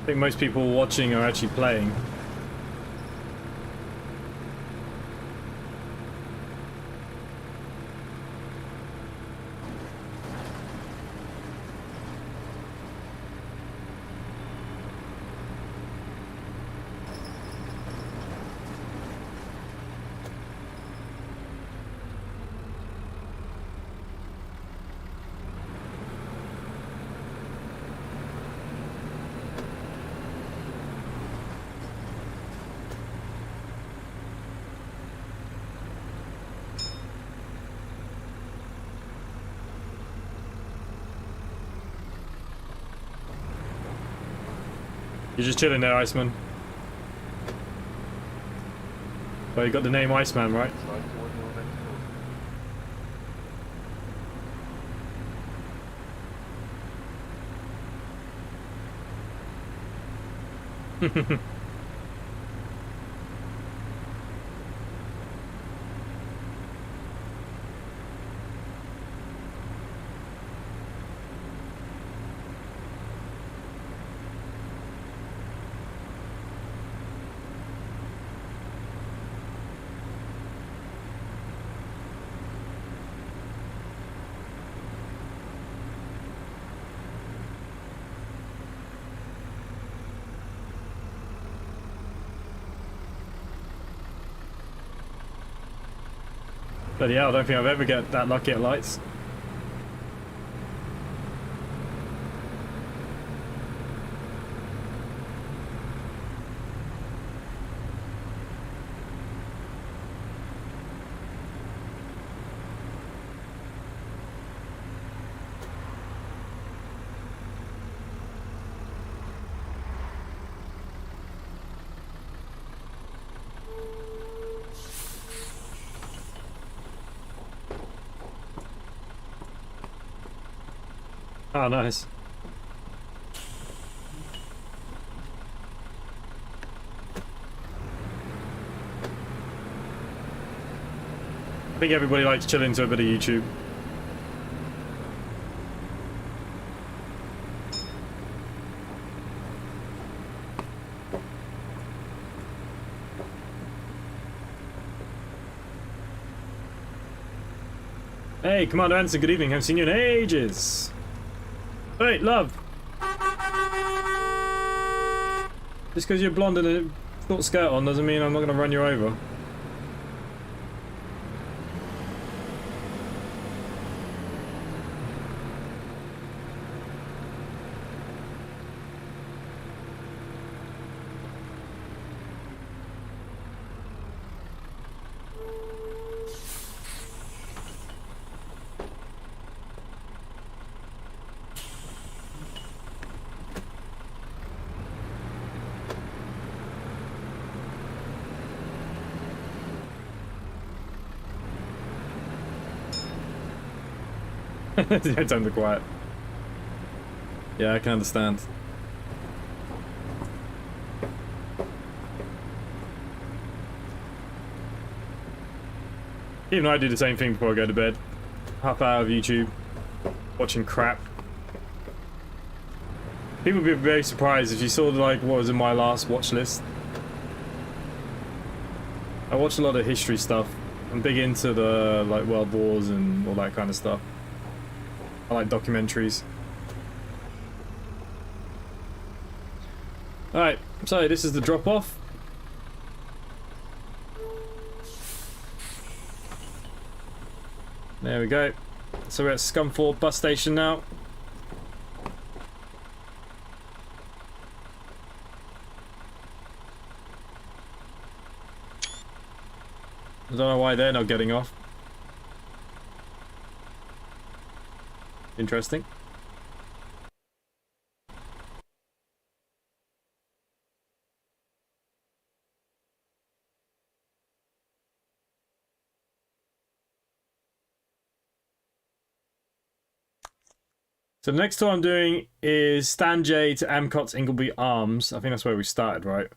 I think most people watching are actually playing. You're just chilling there, Iceman. Well, you got the name Iceman, right? Slide towards your next door. Bloody hell, I don't think I've ever get that lucky at lights. Oh, nice. I think everybody likes chilling to a bit of YouTube. Hey, Commander Anson, good evening. Haven't seen you in ages. Wait, love. Just because you're blonde and a short skirt on doesn't mean I'm not going to run you over. It's under quiet. Yeah, I can understand. Even I do the same thing before I go to bed. Half hour of YouTube, watching crap. People would be very surprised if you saw like what was in my last watch list. I watch a lot of history stuff. I'm big into the like world wars and all that kind of stuff. I like documentaries. Alright, so this is the drop off. There we go. So we're at Scunthorpe bus station now. I don't know why they're not getting off. Interesting. So the next tour I'm doing is Stan J to Amcot's Ingleby Arms. I think that's where we started, right?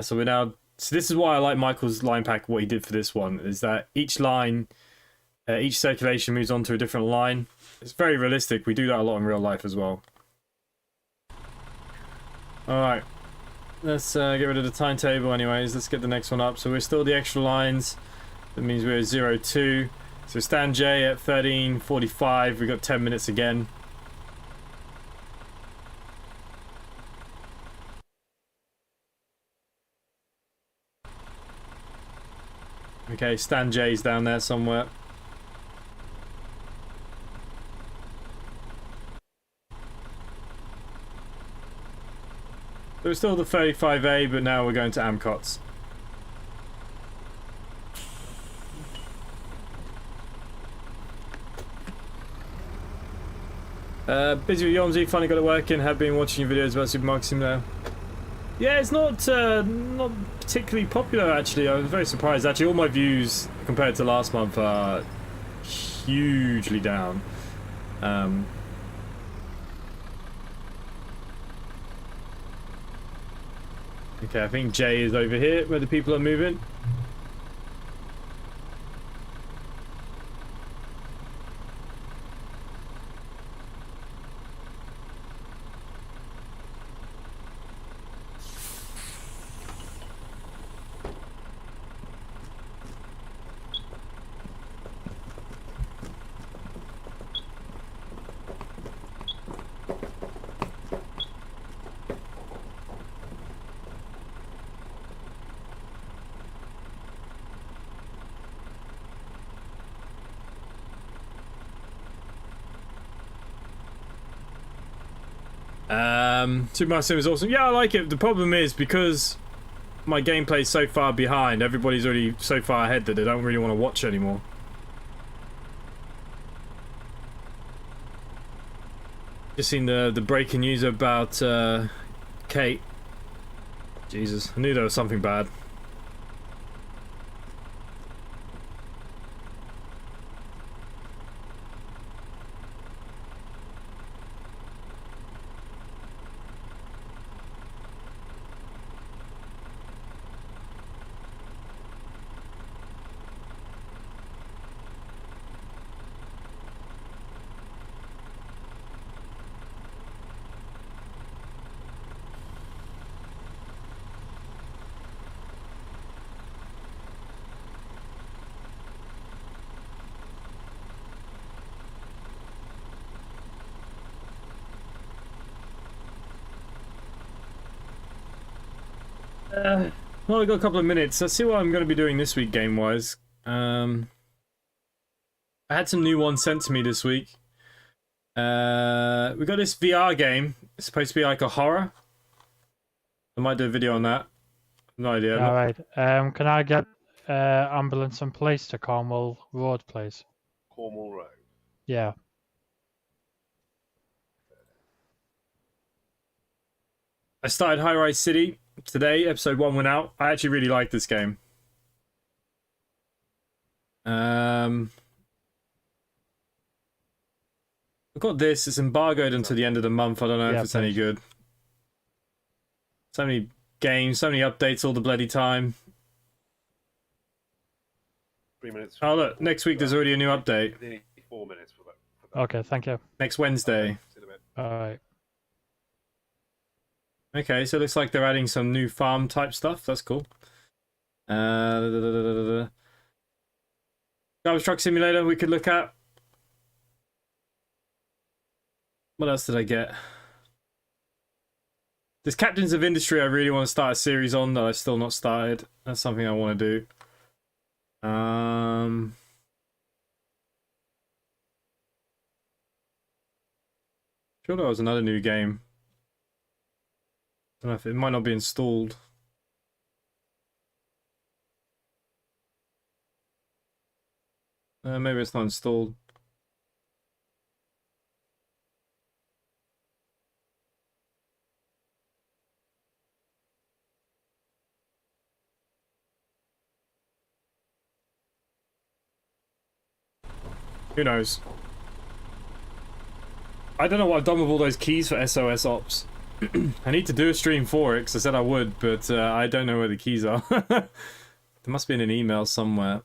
So we're now... So this is why I like Michael's line pack, what he did for this one, is that each line, each circulation moves on to a different line. It's very realistic. We do that a lot in real life as well. Alright. Let's get rid of the timetable anyways. Let's get the next one up. So we're still the extra lines. That means we're 02. So Stan J at 13:45. We've got 10 minutes again. Okay, Stan J's down there somewhere. So we're still the 35A, but now we're going to Amcot's. Busy with Omsi, finally got it working. Have been watching your videos about Supermarket Simulator. Yeah, it's not particularly popular actually. I was very surprised. Actually, all my views compared to last month are hugely down. Okay, I think Jay is over here where the people are moving. Supermarket Sim is awesome. Yeah, I like it. The problem is because my gameplay is so far behind, everybody's already so far ahead that they don't really want to watch anymore. Just seen the breaking news about Kate. Jesus, I knew there was something bad. Well, I've got a couple of minutes. Let's see what I'm going to be doing this week game-wise. I had some new ones sent to me this week. We got this VR game. It's supposed to be like a horror. I might do a video on that. No idea. All right. Can I get ambulance and police to Cornwall Road, please? Cornwall Road. Yeah. I started High Rise City today. Episode 1 went out. I actually really like this game. I've got this. It's embargoed until the end of the month. I don't know if it's any good. So many games, so many updates all the bloody time. 3 minutes. Oh look, next week there's already a new update. 4 minutes for that. Okay, thank you. Next Wednesday. All right. Okay, so it looks like they're adding some new farm type stuff. That's cool. Garbage Truck Simulator we could look at. What else did I get? There's Captains of Industry I really want to start a series on that I've still not started. That's something I want to do. Sure there was another new game. I don't know if it might not be installed. Maybe it's not installed. Who knows? I don't know what I've done with all those keys for SOS Ops. I need to do a stream for it because I said I would, but I don't know where the keys are. There must be in an email somewhere.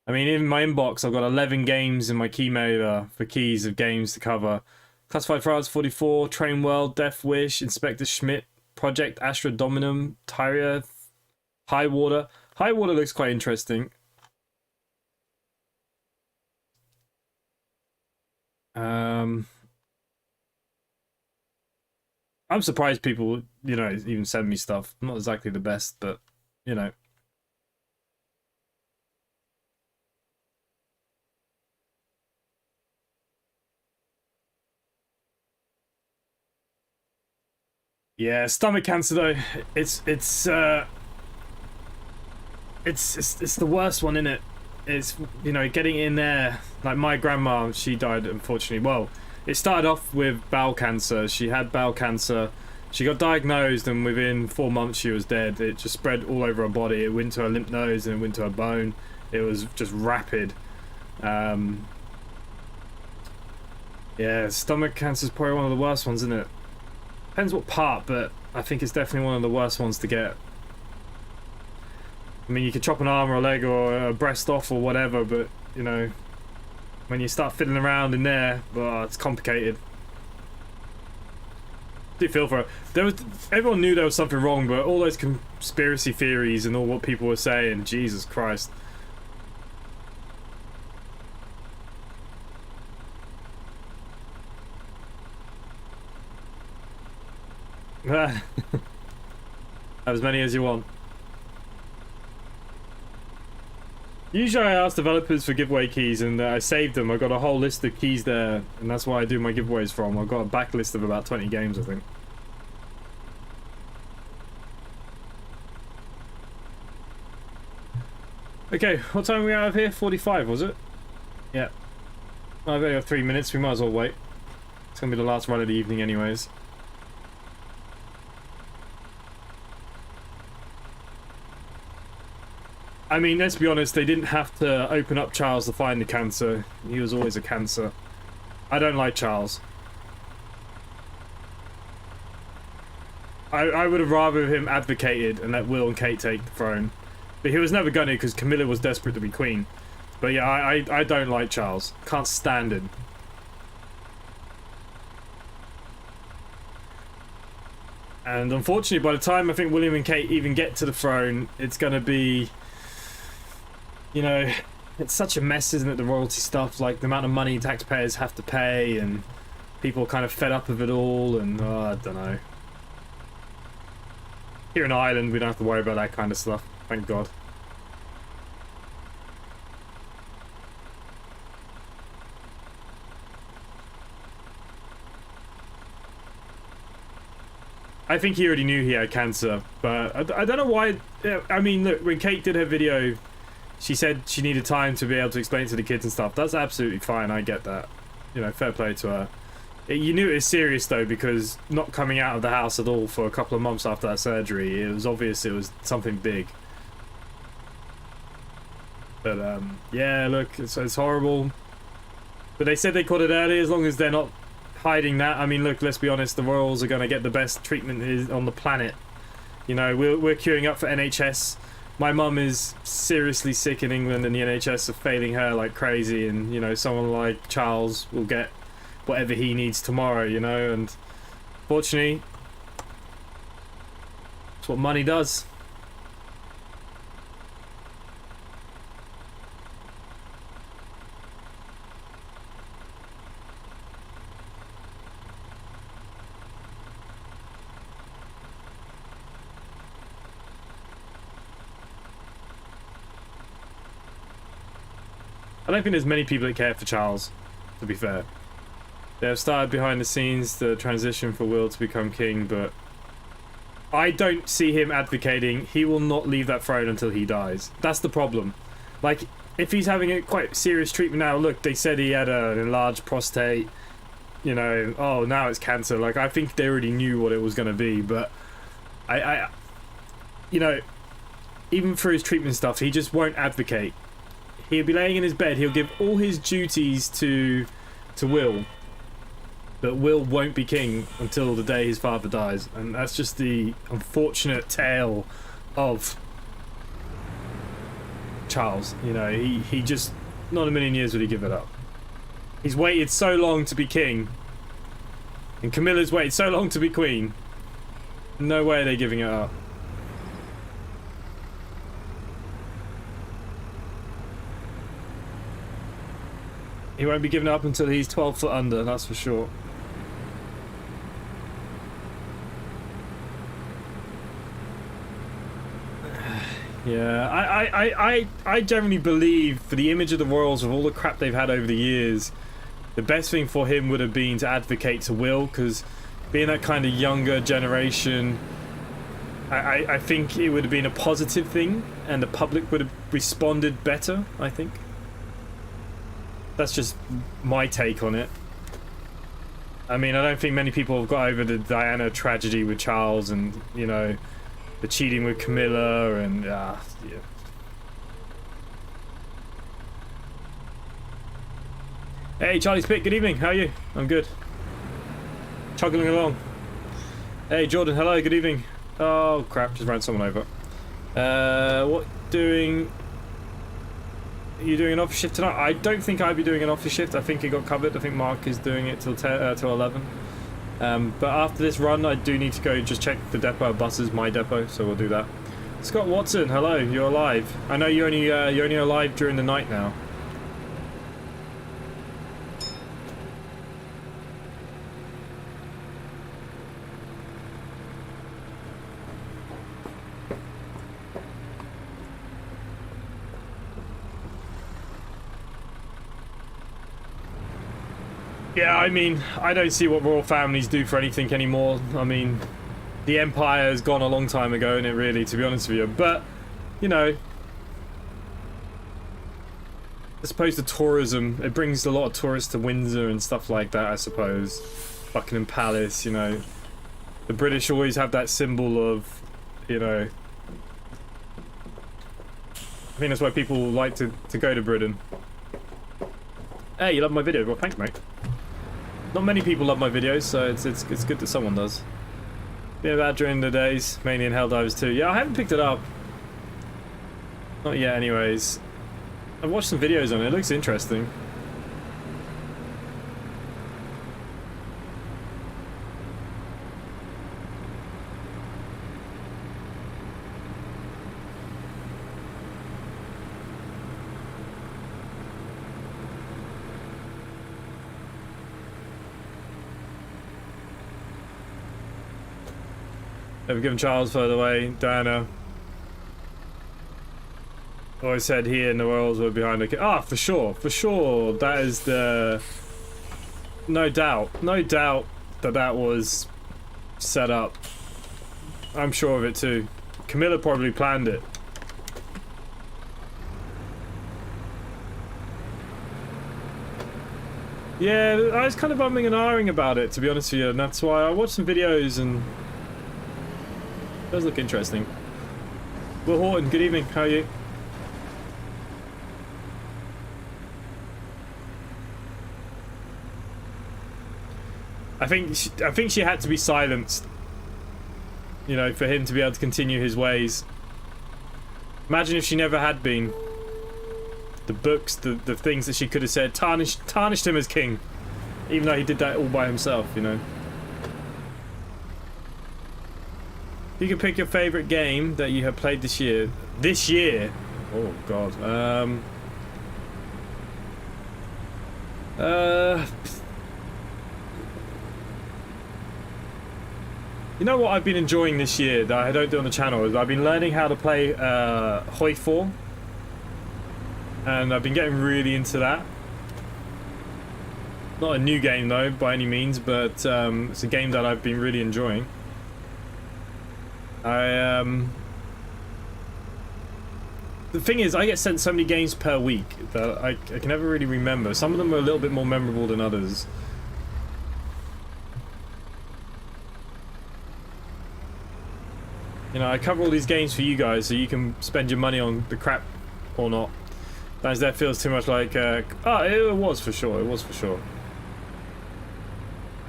I mean, in my inbox, I've got 11 games in my key mailer for keys of games to cover. Classified Files 44, Train World, Death Wish, Inspector Schmidt, Project Astra Dominum, Tyria, High Water. High Water looks quite interesting. I'm surprised people, you know, even send me stuff. I'm not exactly the best, but, you know. Yeah, stomach cancer though. It's the worst one, isn't it? It's, you know, getting in there. Like my grandma, she died unfortunately. Well, it started off with bowel cancer. She had bowel cancer. She got diagnosed, and within 4 months she was dead. It just spread all over her body. It went to her lymph nodes and it went to her bone. It was just rapid. Yeah, stomach cancer is probably one of the worst ones, isn't it? Depends what part, but I think it's definitely one of the worst ones to get. I mean, you could chop an arm or a leg or a breast off or whatever, but, you know, when you start fiddling around in there, well, it's complicated. I do feel for her. Everyone knew there was something wrong, but all those conspiracy theories and all what people were saying, Jesus Christ. Have as many as you want. Usually I ask developers for giveaway keys and I saved them. I've got a whole list of keys there, and that's why I do my giveaways from. I've got a backlist of about 20 games, I think. Okay, what time are we out of here? 45, was it? Yeah. I've only got 3 minutes, we might as well wait. It's gonna be the last run of the evening anyways. I mean, let's be honest, they didn't have to open up Charles to find the cancer. He was always a cancer. I don't like Charles. I would have rather him advocated and let Will and Kate take the throne. But he was never gonna, because Camilla was desperate to be queen. But yeah, I don't like Charles. Can't stand him. And unfortunately, by the time I think William and Kate even get to the throne, it's gonna be... You know, it's such a mess, isn't it, the royalty stuff? Like, the amount of money taxpayers have to pay, and people are kind of fed up of it all, and I don't know. Here in Ireland, we don't have to worry about that kind of stuff. Thank God. I think he already knew he had cancer, but I don't know why. I mean, look, when Kate did her video, she said she needed time to be able to explain it to the kids and stuff. That's absolutely fine. I get that. You know, fair play to her. You knew it was serious, though, because not coming out of the house at all for a couple of months after that surgery, it was obvious it was something big. But, yeah, look, it's horrible. But they said they caught it early, as long as they're not hiding that. I mean, look, let's be honest, the Royals are going to get the best treatment on the planet. You know, we're queuing up for NHS. My mum is seriously sick in England, and the NHS are failing her like crazy, and, you know, someone like Charles will get whatever he needs tomorrow, you know, and fortunately, that's what money does. I don't think there's many people that care for Charles, to be fair. They have started behind the scenes the transition for Will to become king, but I don't see him advocating. He will not leave that throne until he dies. That's the problem. Like, if he's having a quite serious treatment now, look, they said he had an enlarged prostate, you know, oh, now it's cancer. Like, I think they already knew what it was going to be, but I, you know, even for his treatment stuff, he just won't advocate. He'll be laying in his bed, he'll give all his duties to Will, but Will won't be king until the day his father dies, and that's just the unfortunate tale of Charles. You know, he just, not a million years would he give it up. He's waited so long to be king, and Camilla's waited so long to be queen. No way are they giving it up. He won't be giving up until he's 12 foot under, that's for sure. Yeah, I generally believe, for the image of the Royals, with all the crap they've had over the years, the best thing for him would have been to advocate to Will, because being that kind of younger generation, I think it would have been a positive thing, and the public would have responded better, I think. That's just my take on it. I mean, I don't think many people have got over the Diana tragedy with Charles, and, you know, the cheating with Camilla, and yeah. Hey, Charlie Spit, good evening. How are you? I'm good. Chugging along. Hey, Jordan, hello, good evening. Oh, crap, just ran someone over. What doing? Are you doing an office shift tonight? I don't think I'd be doing an office shift. I think it got covered. I think Mark is doing it till 11. But after this run, I do need to go just check the depot of buses, my depot, so we'll do that. Scott Watson, hello, you're alive. I know you're only alive during the night now. Yeah, I mean, I don't see what royal families do for anything anymore. I mean, the empire has gone a long time ago, isn't it, really, to be honest with you. But, you know, I suppose the tourism, it brings a lot of tourists to Windsor and stuff like that, I suppose. Buckingham Palace, you know. The British always have that symbol of, you know, I think that's why people like to go to Britain. Hey, you love my video? Well, thanks, mate. Not many people love my videos, so it's good that someone does. Been about during the days, mainly in Helldivers 2. Yeah, I haven't picked it up. Not yet, anyways. I've watched some videos on it. It looks interesting. Ever given Charles further away? Diana. Always said here in the worlds were behind the... Ah, for sure, for sure. That is the... No doubt that that was set up. I'm sure of it too. Camilla probably planned it. Yeah, I was kind of umming and ahhing about it, to be honest with you, and that's why I watched some videos and it does look interesting. Will Horton, good evening, how are you? I think she had to be silenced, you know, for him to be able to continue his ways. Imagine if she never had been. The books, the things that she could have said, tarnished him as king, even though he did that all by himself, you know. You can pick your favorite game that you have played this year. This year? Oh God. You know what I've been enjoying this year that I don't do on the channel is I've been learning how to play Hoi 4. And I've been getting really into that. Not a new game though, by any means, but it's a game that I've been really enjoying. The thing is, I get sent so many games per week that I can never really remember. Some of them are a little bit more memorable than others. You know, I cover all these games for you guys so you can spend your money on the crap or not. As that feels too much like, oh, it was for sure, it was for sure.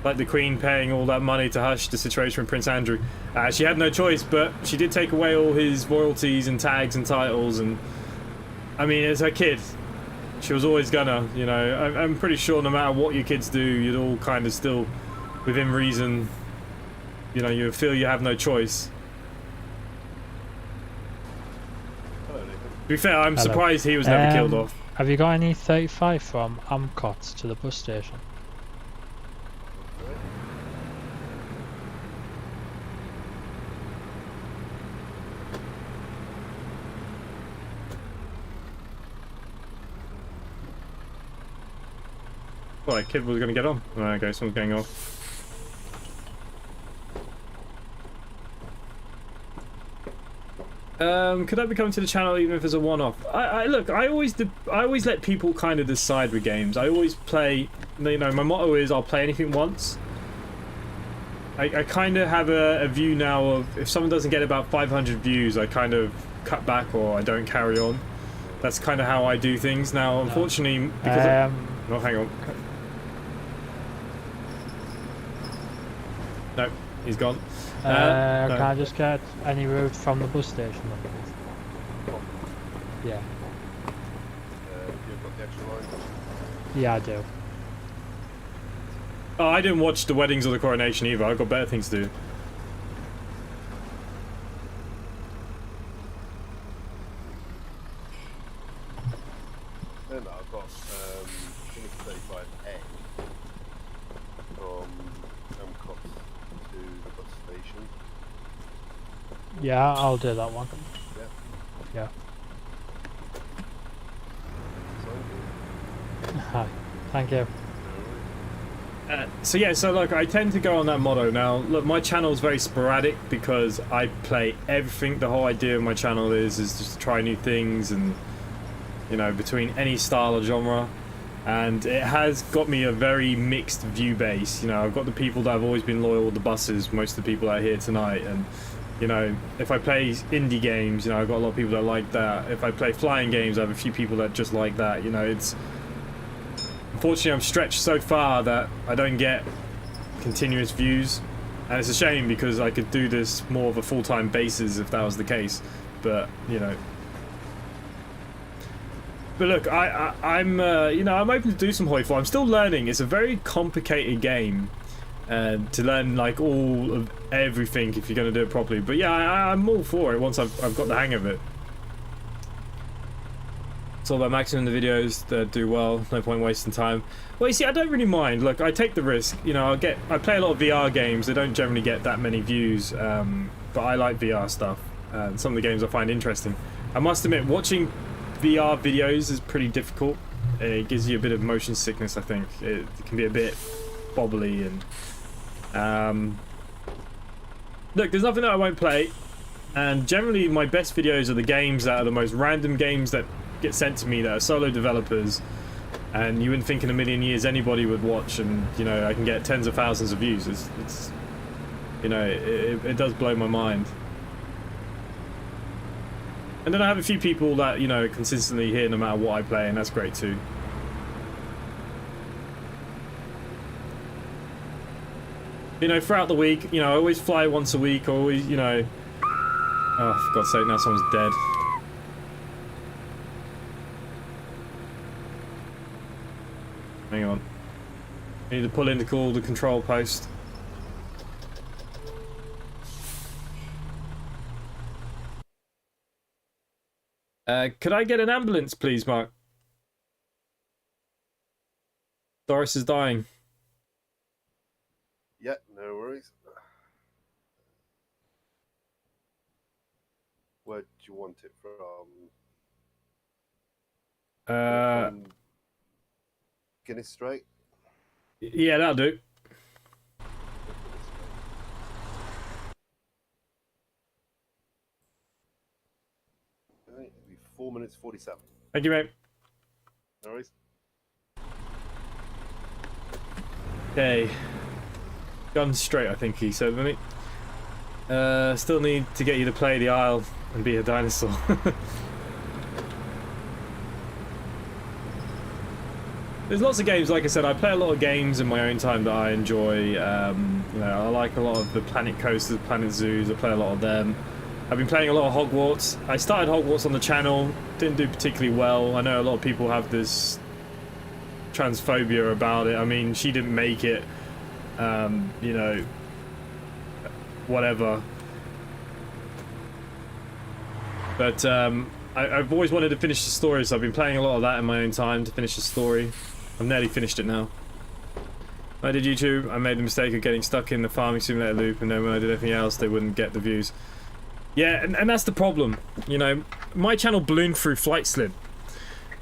Like the Queen paying all that money to hush the situation with Prince Andrew. She had no choice, but she did take away all his royalties and tags and titles, and I mean, it's her kid. She was always gonna, you know, I'm pretty sure no matter what your kids do, you'd all kind of still, within reason, you know, you feel you have no choice. To be fair, I'm surprised he was never killed off. Have you got any 35 from Amcot to the bus station? Well, kid was going to get on. Okay, someone's going off. Could I be coming to the channel even if it's a one-off? Look, I always let people kind of decide with games. I always play, you know, my motto is I'll play anything once. I kind of have a view now of if someone doesn't get about 500 views, I kind of cut back or I don't carry on. That's kind of how I do things now. Unfortunately, because oh, hang on. No, he's gone. No. Can I just get any route from the bus station? Yeah. You've got the extra line? Yeah, I do. Oh, I didn't watch the weddings or the coronation either. I've got better things to do. No, I've got, I think it's 35A from Amcot to the bus station. Yeah, I'll do that one. Yeah. Yeah. Hi. Thank you. So yeah, so look, I tend to go on that motto. Now, look, my channel is very sporadic because I play everything. The whole idea of my channel is just to try new things and, you know, between any style or genre. And it has got me a very mixed view base. You know, I've got the people that have always been loyal, the buses, most of the people that are here tonight. And, you know, if I play indie games, you know, I've got a lot of people that like that. If I play flying games, I have a few people that just like that. You know, it's... Unfortunately, I'm stretched so far that I don't get continuous views, and it's a shame because I could do this more of a full-time basis if that was the case. But you know, but look, I'm you know, I'm open to do some Hoi 4. I'm still learning. It's a very complicated game to learn like all of everything if you're going to do it properly. But yeah, I'm all for it once I've got the hang of it. It's all about maximum the videos that do well. No point wasting time. Well, you see, I don't really mind. Look, I take the risk. You know, I play a lot of VR games. They don't generally get that many views. but I like VR stuff. Some of the games I find interesting. I must admit, watching VR videos is pretty difficult. It gives you a bit of motion sickness, I think. It can be a bit bobbly and... Look, there's nothing that I won't play, and generally my best videos are the games that are the most random games that get sent to me that are solo developers, and you wouldn't think in a million years anybody would watch, and you know, I can get tens of thousands of views. It's you know, it does blow my mind. And then I have a few people that, you know, are consistently here no matter what I play, and that's great too. You know, throughout the week, you know, I always fly once a week, always, you know... Oh, for God's sake, now someone's dead. Hang on. I need to pull in to call the control post. Could I get an ambulance, please, Mark? Doris is dying. Yeah, no worries. Where do you want it from? Guinness Strait? Yeah, that'll do. It'll be 4 minutes 47. Thank you, mate. No worries. Okay. Gun straight, I think he said, didn't he? Still need to get you to play the Isle and be a dinosaur. There's lots of games, like I said, I play a lot of games in my own time that I enjoy. You know, I like a lot of the Planet Coasters, Planet Zoos, I play a lot of them. I've been playing a lot of Hogwarts. I started Hogwarts on the channel, didn't do particularly well. I know a lot of people have this transphobia about it. I mean, she didn't make it. You know, whatever. But I've always wanted to finish the story, so I've been playing a lot of that in my own time to finish the story. I've nearly finished it now. When I did YouTube, I made the mistake of getting stuck in the farming simulator loop, and then when I did everything else, they wouldn't get the views. Yeah, and that's the problem. You know, my channel ballooned through Flight Sim,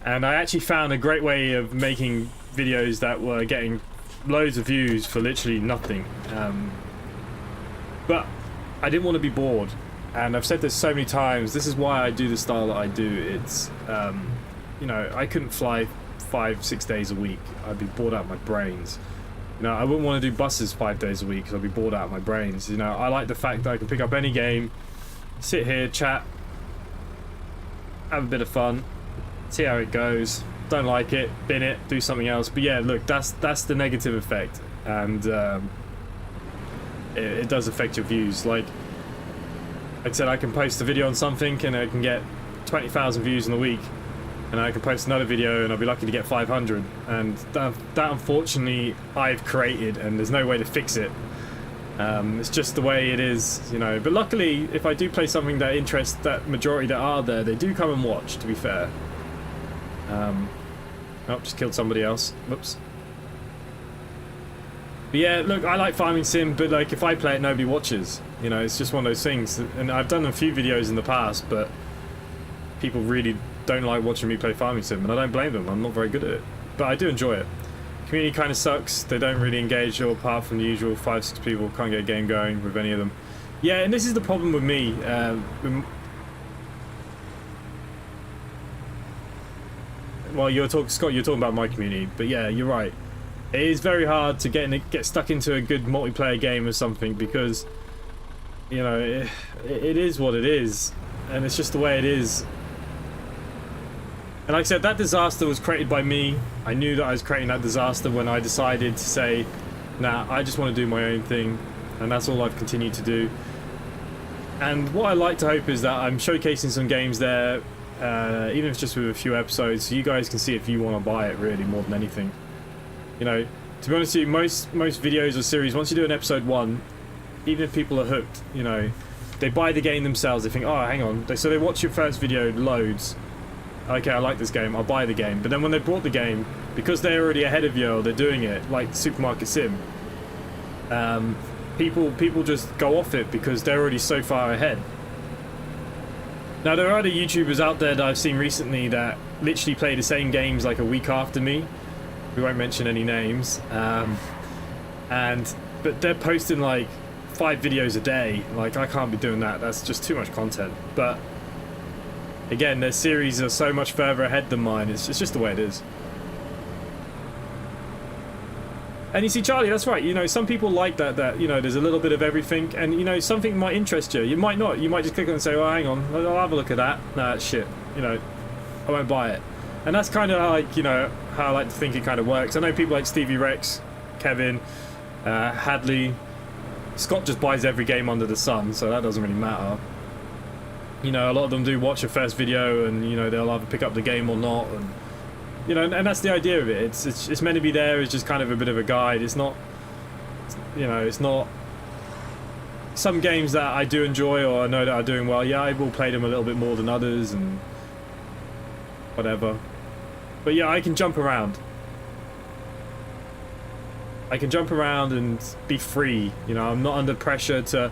and I actually found a great way of making videos that were getting loads of views for literally nothing. But I didn't want to be bored, and I've said this so many times. This is why I do the style that I do. It's you know, I couldn't fly 5-6 days a week. I'd be bored out of my brains. You know, I wouldn't want to do buses 5 days a week because I'd be bored out of my brains. You know, I like the fact that I can pick up any game, sit here, chat, have a bit of fun, see how it goes. Don't like it, bin it, do something else. But yeah, look, that's the negative effect, and it does affect your views. Like I said, I can post a video on something and I can get 20,000 views in a week, and I can post another video and I'll be lucky to get 500. And that unfortunately I've created, and there's no way to fix it. It's just the way it is, you know. But luckily, if I do play something that interests that majority that are there, they do come and watch, to be fair. Oh, just killed somebody else. Whoops. But yeah, look, I like Farming Sim, but like if I play it, nobody watches. You know, it's just one of those things. And I've done a few videos in the past, but people really don't like watching me play Farming Sim, and I don't blame them. I'm not very good at it, but I do enjoy it. Community kind of sucks. They don't really engage, or apart from the usual 5-6 people, can't get a game going with any of them. Yeah, and this is the problem with me. Well, Scott, you're talking about my community, but yeah, you're right. It is very hard to get stuck into a good multiplayer game or something, because you know it is what it is, and it's just the way it is. And like I said, that disaster was created by me. I knew that I was creating that disaster when I decided to say, nah, I just want to do my own thing, and that's all I've continued to do. And what I like to hope is that I'm showcasing some games there, even if it's just with a few episodes, so you guys can see if you want to buy it, really, more than anything. You know, to be honest with you, most videos or series, once you do an episode 1, even if people are hooked, you know, they buy the game themselves. They think, oh, hang on. So they watch your first video loads. Okay, I like this game, I'll buy the game. But then when they bought the game, because they're already ahead of you, or they're doing it, like Supermarket Sim, people just go off it because they're already so far ahead. Now there are other YouTubers out there that I've seen recently that literally play the same games like a week after me. We won't mention any names, but they're posting like 5 videos a day. Like, I can't be doing that. That's just too much content. But again, their series are so much further ahead than mine. It's just the way it is. And you see, Charlie, that's right. You know, some people like that, you know, there's a little bit of everything, and, you know, something might interest you. You might not. You might just click on it and say, oh, hang on, I'll have a look at that. Nah, that's shit. You know, I won't buy it. And that's kind of like, you know, how I like to think it kind of works. I know people like Stevie Rex, Kevin, Hadley. Scott just buys every game under the sun, so that doesn't really matter. You know, a lot of them do watch a first video, and, you know, they'll either pick up the game or not, and, you know, and that's the idea of it. It's meant to be there as just kind of a bit of a guide. It's not, you know, it's not. Some games that I do enjoy or I know that are doing well, yeah, I will play them a little bit more than others and whatever. But yeah, I can jump around. I can jump around and be free. You know, I'm not under pressure to.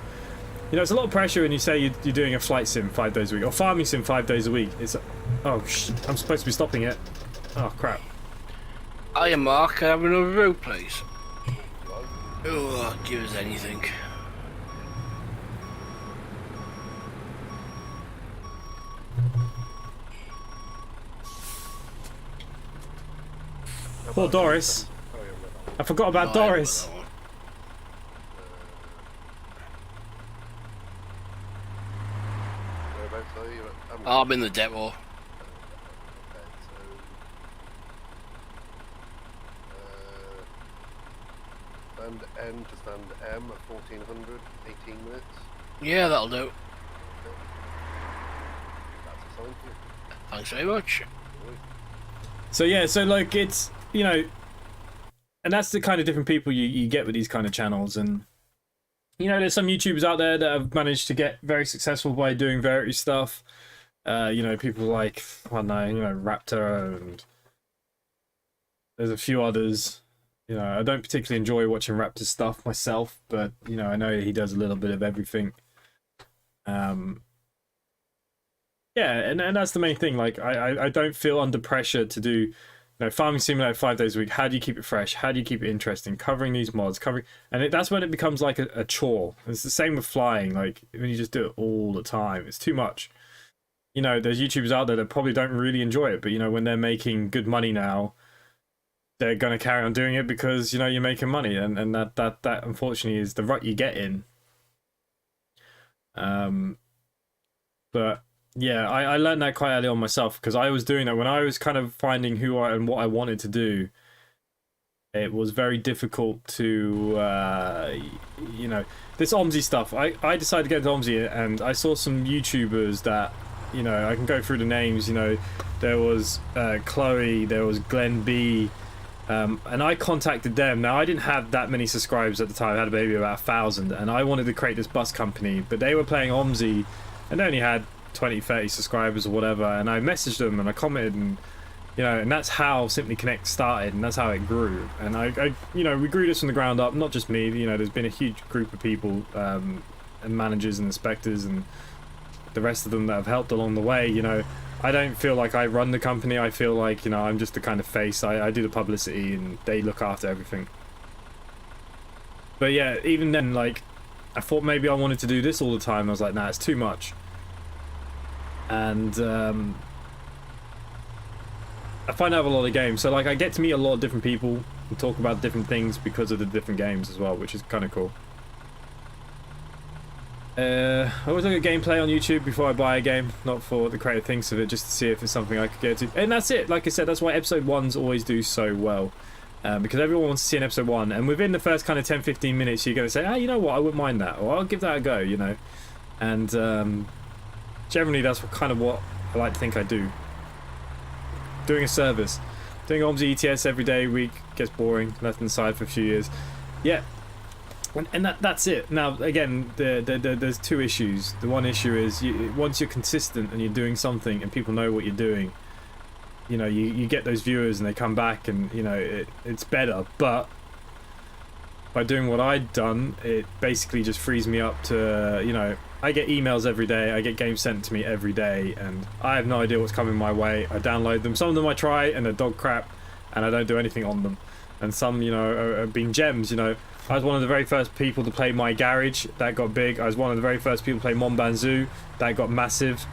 You know, it's a lot of pressure when you say you're doing a flight sim 5 days a week or farming sim 5 days a week. It's oh shit, I'm supposed to be stopping it. Oh crap. Hiya Mark, can I have another road please? Oh, give us anything. Poor Doris. I forgot about Doris. I'm in the depot. Stand N to stand M at 1400, 18 minutes. Yeah, that'll do. That's a sign for you. Thanks very much. So yeah, so like it's, you know, and that's the kind of different people you get with these kind of channels. And, you know, there's some YouTubers out there that have managed to get very successful by doing variety stuff. You know, people like, I don't know, you know, Raptor, and there's a few others. You know, I don't particularly enjoy watching Raptor's stuff myself, but, you know, I know he does a little bit of everything. Yeah, and that's the main thing. Like, I don't feel under pressure to do, you know, farming simulator 5 days a week. How do you keep it fresh? How do you keep it interesting? Covering these mods, that's when it becomes like a chore. It's the same with flying. Like, when you just do it all the time, it's too much. You know, there's YouTubers out there that probably don't really enjoy it, but, you know, when they're making good money now, they're going to carry on doing it because, you know, you're making money, and that unfortunately is the rut you get in. But yeah, I learned that quite early on myself, because I was doing that when I was kind of finding who and what I wanted to do. It was very difficult to, you know, this Omsi stuff. I decided to get into Omsi, and I saw some YouTubers that, you know, I can go through the names. You know, there was Chloe, there was Glenn B, and I contacted them. Now, I didn't have that many subscribers at the time. I had maybe about 1,000, and I wanted to create this bus company, but they were playing Omsi, and they only had 20, 30 subscribers or whatever, and I messaged them and I commented, and, you know, and that's how Simply Connect started, and that's how it grew. And I you know, we grew this from the ground up, not just me. You know, there's been a huge group of people, and managers and inspectors and the rest of them that have helped along the way. You know, I don't feel like I run the company. I feel like, you know, I'm just the kind of face. I do the publicity, and they look after everything. But yeah, even then, like, I thought maybe I wanted to do this all the time. I was like, nah, it's too much. And I find out a lot of games, so like I get to meet a lot of different people and talk about different things because of the different games as well, which is kind of cool. I always look at gameplay on YouTube before I buy a game, not for what the creator thinks of it, just to see if it's something I could get to. And that's it. Like I said, that's why episode 1s always do so well, because everyone wants to see an episode 1, and within the first kind of 10-15 minutes you're going to say, ah, you know what, I wouldn't mind that, or I'll give that a go, you know. And generally that's kind of what I like to think I do. Doing a service, doing Omsi ETS every day, week, gets boring, left inside for a few years. Yeah, and that's it. Now again, there's two issues. The one issue is once you're consistent and you're doing something and people know what you're doing, you know, you get those viewers and they come back, and, you know, it's better. But by doing what I'd done, it basically just frees me up to, you know, I get emails every day, I get games sent to me every day, and I have no idea what's coming my way. I download them. Some of them I try, and they're dog crap, and I don't do anything on them. And some, you know, have been gems, you know. I was one of the very first people to play My Garage. That got big. I was one of the very first people to play Monbanzoo. That got massive.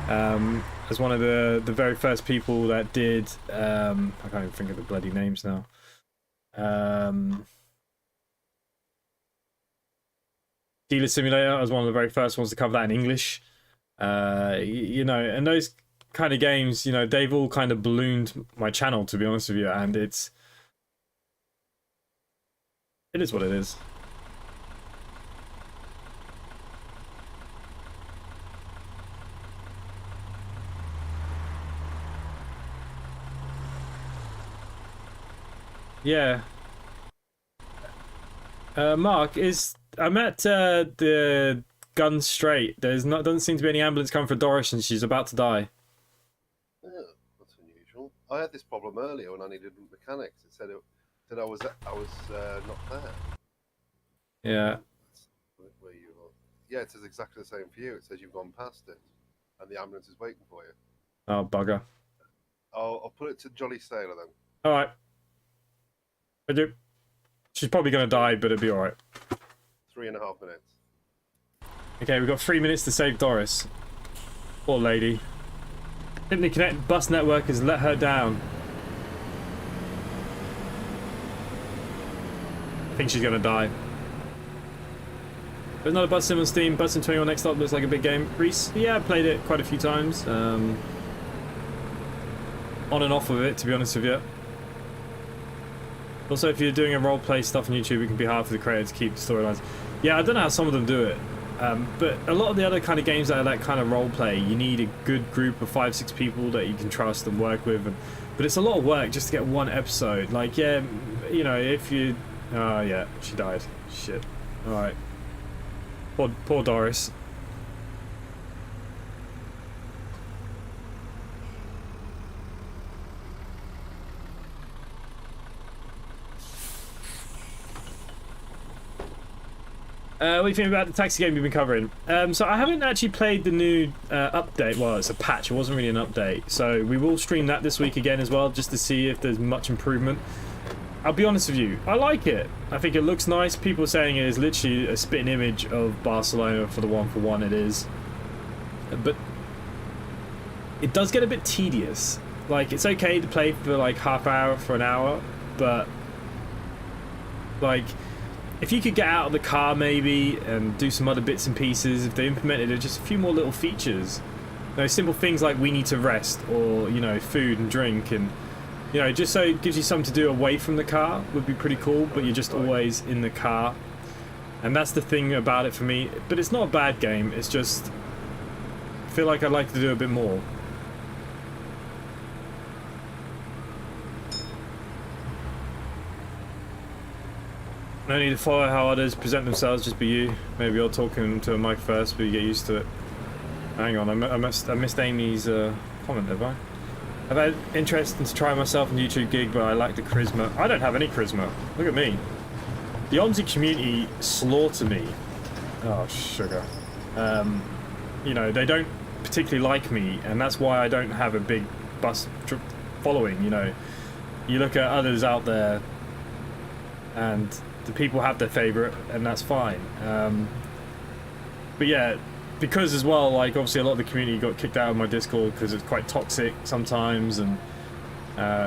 I was one of the very first people that did... I can't even think of the bloody names now. Dealer Simulator. I was one of the very first ones to cover that in English. You know, and those kind of games, you know, they've all kind of ballooned my channel, to be honest with you, and it is what it is. Yeah. Mark, I'm at the gun straight. Doesn't seem to be any ambulance coming for Doris, and she's about to die. Oh, that's unusual. I had this problem earlier when I needed mechanics. It said I was not there. Yeah. Where you are. Yeah, it says exactly the same for you. It says you've gone past it, and the ambulance is waiting for you. Oh, bugger. I'll put it to Jolly Sailor then. All right. I do. She's probably going to die, but it'll be all right. 3.5 minutes. Okay, we've got 3 minutes to save Doris. Poor lady. Simply Connect bus network has let her down. I think she's going to die. There's another bus sim on Steam. Bus Sim 21 next up looks like a big game. Reese, yeah, I played it quite a few times. On and off of it, to be honest with you. Also, if you're doing a roleplay stuff on YouTube, it can be hard for the creator to keep the storylines. Yeah, I don't know how some of them do it. But a lot of the other kind of games that are that kind of roleplay, you need a good group of 5-6 people that you can trust and work with. But it's a lot of work just to get one episode. Like, yeah, you know, if you... Oh, yeah, she died. Shit. Alright. Poor Doris. What do you think about the taxi game you've been covering? So I haven't actually played the new update. Well, it's a patch. It wasn't really an update. So we will stream that this week again as well, just to see if there's much improvement. I'll be honest with you, I like it. I think it looks nice. People are saying it is literally a spitting image of Barcelona for the 1-for-1 it is. But it does get a bit tedious. Like, it's okay to play for like half hour for an hour, but like, if you could get out of the car maybe and do some other bits and pieces, if they implemented just a few more little features. You know, simple things like we need to rest, or, you know, food and drink, and, you know, just so it gives you something to do away from the car would be pretty cool, but you're just always in the car. And that's the thing about it for me. But it's not a bad game, it's just, I feel like I'd like to do a bit more. No need to follow how others present themselves, just be you. Maybe you're talking to a mic first, but you get used to it. Hang on, I missed Amy's comment, have I? I've had interest to try myself in YouTube gig, but I lack the charisma. I don't have any charisma. Look at me. The Omsi community slaughter me. Oh, sugar. You know, they don't particularly like me, and that's why I don't have a big following, you know. You look at others out there, and the people have their favourite, and that's fine. But yeah, because as well, like, obviously a lot of the community got kicked out of my Discord because it's quite toxic sometimes, and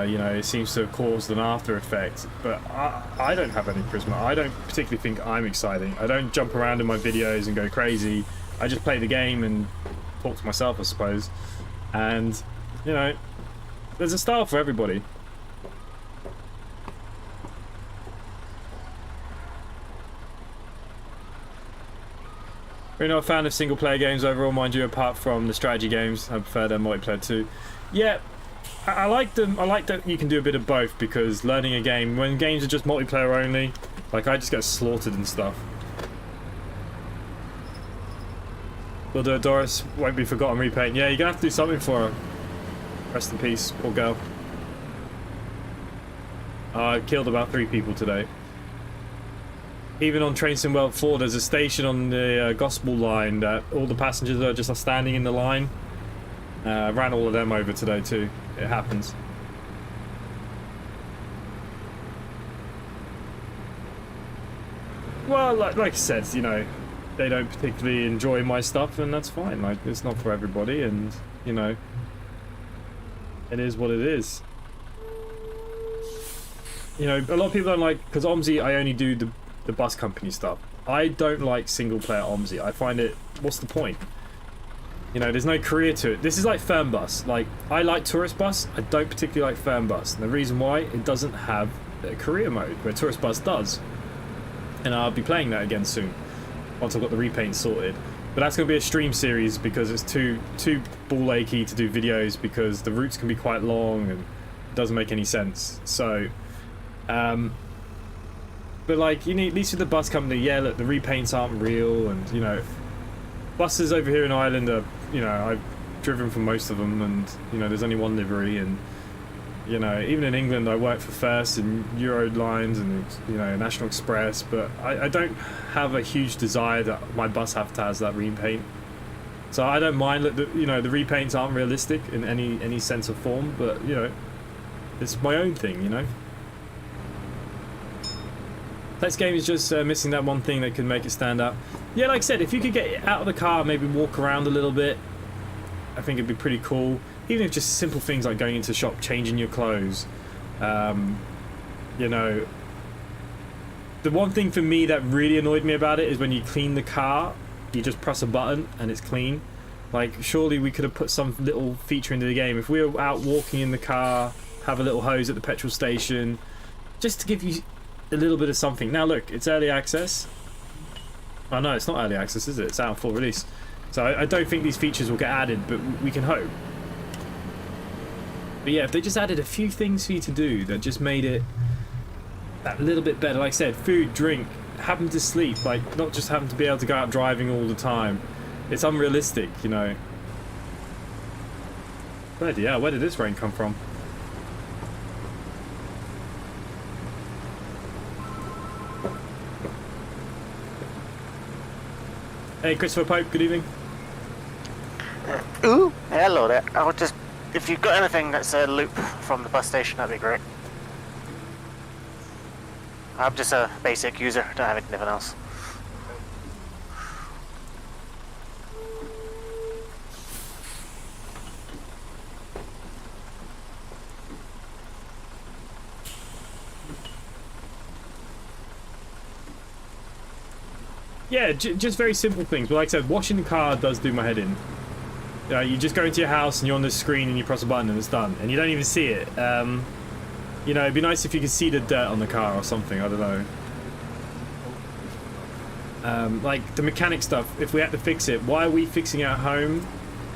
you know, it seems to have caused an after effect. But I don't have any charisma. I don't particularly think I'm exciting. I don't jump around in my videos and go crazy. I just play the game and talk to myself, I suppose. And, you know, there's a style for everybody. Really not a fan of single player games overall, mind you, apart from the strategy games. I prefer their multiplayer too. Yeah, I like them. I like that you can do a bit of both, because learning a game, when games are just multiplayer only, like, I just get slaughtered and stuff. We'll do it, Doris. Won't be forgotten, Repaint. Yeah, you're gonna have to do something for her. Rest in peace, poor girl. I killed about 3 people today. even on Train Sim World 4, there's a station on the Gospel line that all the passengers are just standing in the line. Ran all of them over today too. It happens. Well, like I said, you know, they don't particularly enjoy my stuff, and that's fine. Like, it's not for everybody, and you know, it is what it is. You know, a lot of people don't like, because Omsi, I only do the bus company stuff. I don't like single player Omsi. I find it, what's the point? You know, there's no career to it. This is like Firm Bus. Like, I like Tourist Bus. I don't particularly like Firm Bus. And the reason why, it doesn't have a career mode, where Tourist Bus does. And I'll be playing that again soon, once I've got the repaint sorted. But that's going to be a stream series because it's too ball achy to do videos, because the routes can be quite long and it doesn't make any sense. So, but like, you need, at least with the bus company, yeah, look, the repaints aren't real, and you know, buses over here in Ireland are, you know, I've driven for most of them, and you know, there's only one livery, and you know, even in England I work for First and Euro lines and, you know, National Express, but I don't have a huge desire that my bus have to have that repaint. So I don't mind that, you know, the repaints aren't realistic in any sense of form, but you know, it's my own thing, you know. This game is just missing that one thing that could make it stand out. Yeah, like I said, if you could get out of the car, maybe walk around a little bit, I think it'd be pretty cool. Even if just simple things like going into the shop, changing your clothes. You know, the one thing for me that really annoyed me about it is when you clean the car, you just press a button and it's clean. Like, surely we could have put some little feature into the game. If we were out walking in the car, have a little hose at the petrol station, just to give you a little bit of something. Now look, it's early access. Oh no, it's not early access, is it? It's out in full release. So I don't think these features will get added, but we can hope. But yeah, if they just added a few things for you to do that just made it that little bit better. Like I said, food, drink, having to sleep, like not just having to be able to go out driving all the time. It's unrealistic, you know. Bloody hell, where did this rain come from? Hey, Christopher Pope, good evening. Ooh, hello there. I would just, if you've got anything that's a loop from the bus station, that'd be great. I'm just a basic user, don't have anything else. Yeah, just very simple things. But like I said, washing the car does do my head in. You just go into your house and you're on the screen and you press a button and it's done. And you don't even see it. You know, it'd be nice if you could see the dirt on the car or something, I don't know. Like, the mechanic stuff, if we had to fix it, why are we fixing it at home?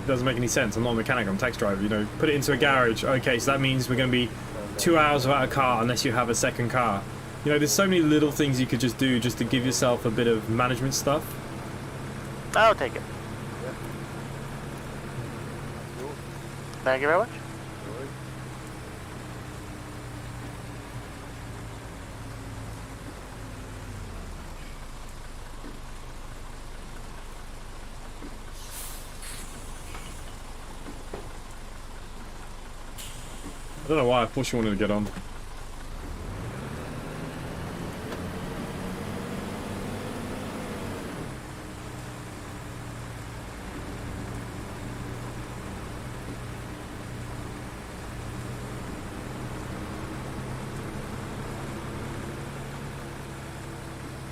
It doesn't make any sense. I'm not a mechanic, I'm a taxi driver, you know. Put it into a garage, okay, so that means we're going to be 2 hours without a car unless you have a second car. You know, there's so many little things you could just do just to give yourself a bit of management stuff. I'll take it. Yeah. Thank you very much. I don't know why, I thought she wanted to get on.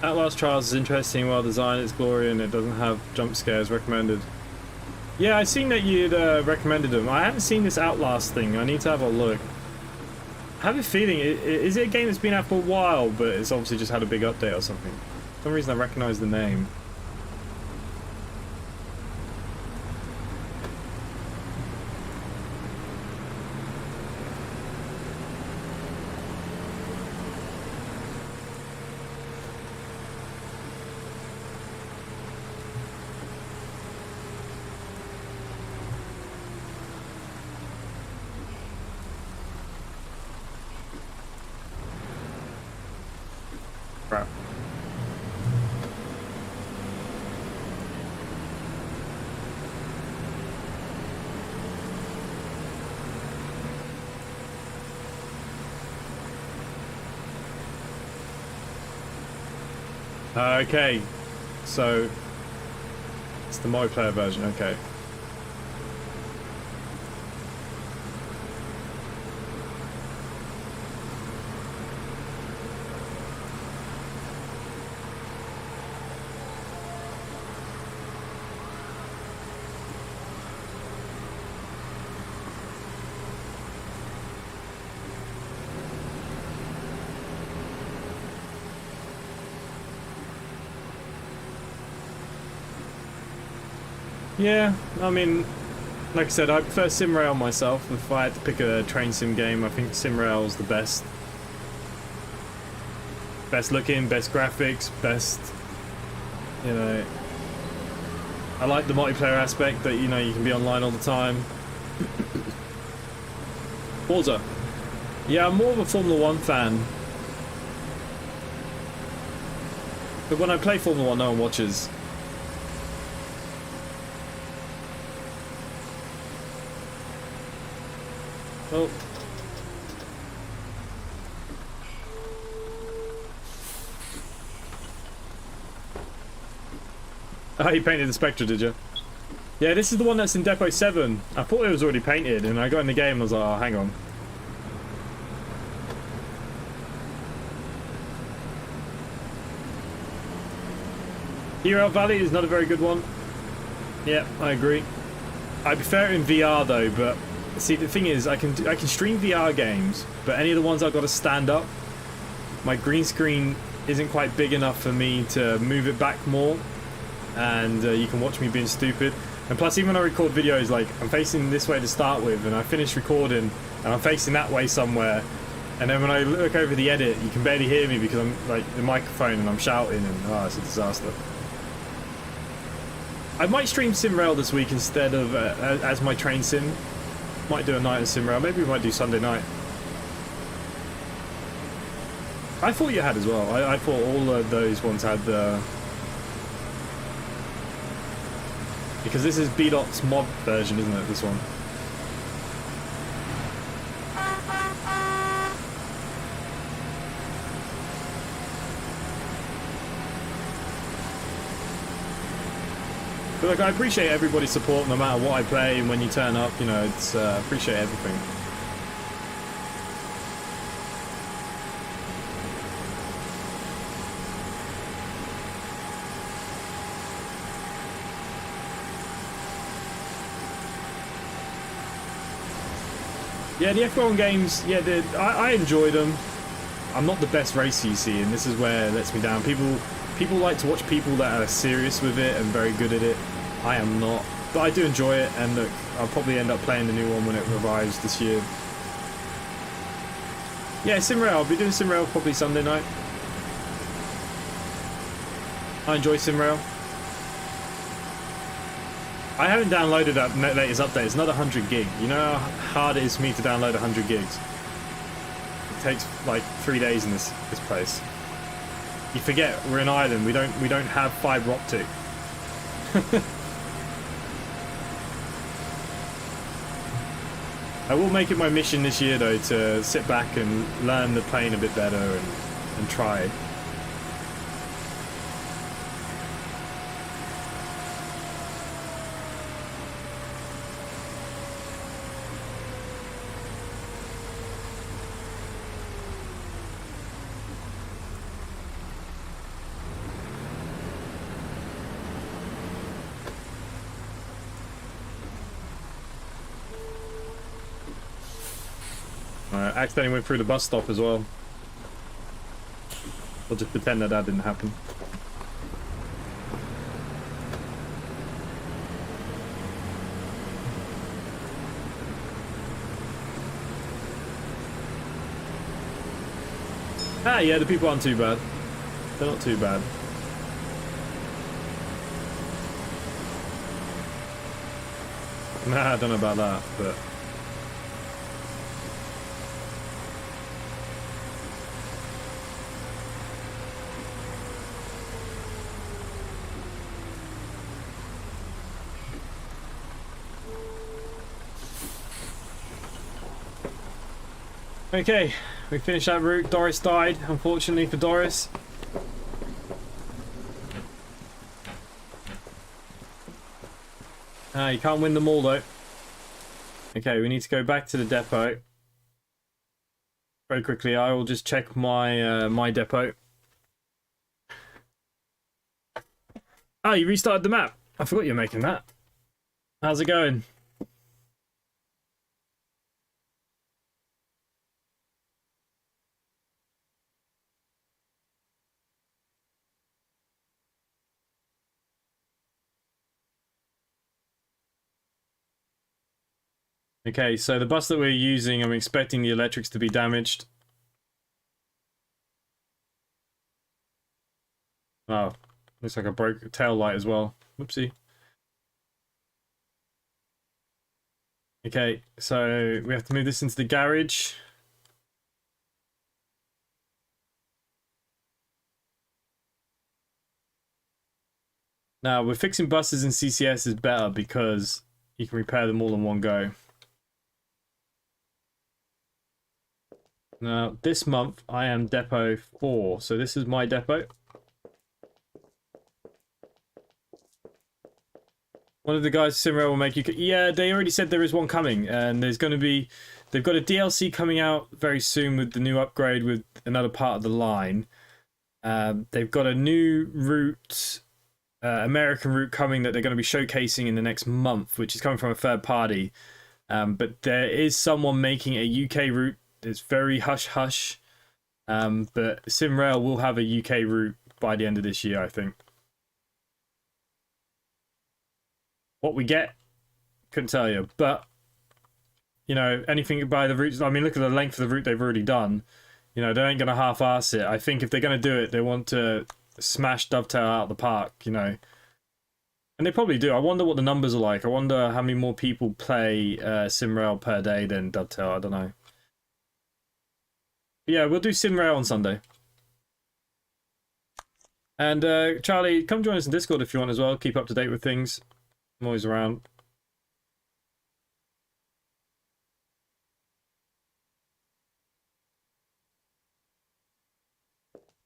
Outlast Trials is interesting, well designed, it's glory, and it doesn't have jump scares. Recommended. Yeah, I've seen that you'd recommended them. I haven't seen this Outlast thing. I need to have a look. I have a feeling, is it a game that's been out for a while, but it's obviously just had a big update or something? For some reason I recognise the name. Crap. Okay, so it's the multiplayer version. Okay. Yeah, I mean, like I said, I prefer SimRail myself. If I had to pick a train sim game, I think SimRail is the best. Best looking, best graphics, best, you know. I like the multiplayer aspect that, you know, you can be online all the time. Forza. Yeah, I'm more of a Formula 1 fan. But when I play Formula 1, no one watches. Oh. Oh, you painted the Spectra, did you? Yeah, this is the one that's in Depot 7. I thought it was already painted, and I got in the game and I was like, oh, hang on. Hero Valley is not a very good one. Yeah, I agree. I prefer it in VR though, but see, the thing is, I can stream VR games, but any of the ones I've got to stand up, my green screen isn't quite big enough for me to move it back more, and you can watch me being stupid. And plus, even when I record videos, like, I'm facing this way to start with, and I finish recording, and I'm facing that way somewhere, and then when I look over the edit, you can barely hear me because I'm, like, the microphone and I'm shouting, and, oh, it's a disaster. I might stream SimRail this week instead of as my train sim. Might do a night of SimRail. Maybe we might do Sunday night. I thought you had as well. I thought all of those ones had the... Because this is B.Dot's mod version, isn't it, this one? But look, I appreciate everybody's support no matter what I play, and when you turn up, you know, it's appreciate everything. Yeah, the F1 games, yeah, I enjoy them. I'm not the best racer, you see, and this is where it lets me down. People like to watch people that are serious with it and very good at it. I am not, but I do enjoy it, and look, I'll probably end up playing the new one when it arrives this year. Yeah, SimRail, I'll be doing SimRail probably Sunday night. I enjoy SimRail. I haven't downloaded that latest update. It's not 100 gig. You know how hard it is for me to download 100 gigs? It takes like 3 days in this place. You forget we're in Ireland. We don't have fibre optic. I will make it my mission this year though to sit back and learn the plane a bit better and try. Accidentally went through the bus stop as well. We'll just pretend that didn't happen. Ah, yeah, the people aren't too bad. They're not too bad. Nah, I don't know about that, but... Okay, we finished that route. Doris died, unfortunately for Doris. Ah, you can't win them all though. Okay, we need to go back to the depot. Very quickly, I will just check my my depot. Oh, you restarted the map. I forgot you're making that. How's it going? Okay, so the bus that we're using, I'm expecting the electrics to be damaged. Oh, looks like I broke a tail light as well. Whoopsie. Okay, so we have to move this into the garage. Now, we're fixing buses in CCS is better because you can repair them all in one go. Now, this month, I am Depot 4, so this is my depot. One of the guys, Simrail, will make you... Yeah, they already said there is one coming, and there's going to be... They've got a DLC coming out very soon with the new upgrade with another part of the line. They've got a new route, American route coming that they're going to be showcasing in the next month, which is coming from a third party. But there is someone making a UK route. It's very hush-hush. But Simrail will have a UK route by the end of this year, I think. What we get, couldn't tell you. But, you know, anything by the routes... I mean, look at the length of the route they've already done. You know, they ain't going to half-ass it. I think if they're going to do it, they want to smash Dovetail out of the park, you know. And they probably do. I wonder what the numbers are like. I wonder how many more people play Simrail per day than Dovetail. I don't know. Yeah, we'll do Simrail on Sunday. And Charlie, come join us in Discord if you want as well. Keep up to date with things. I'm always around.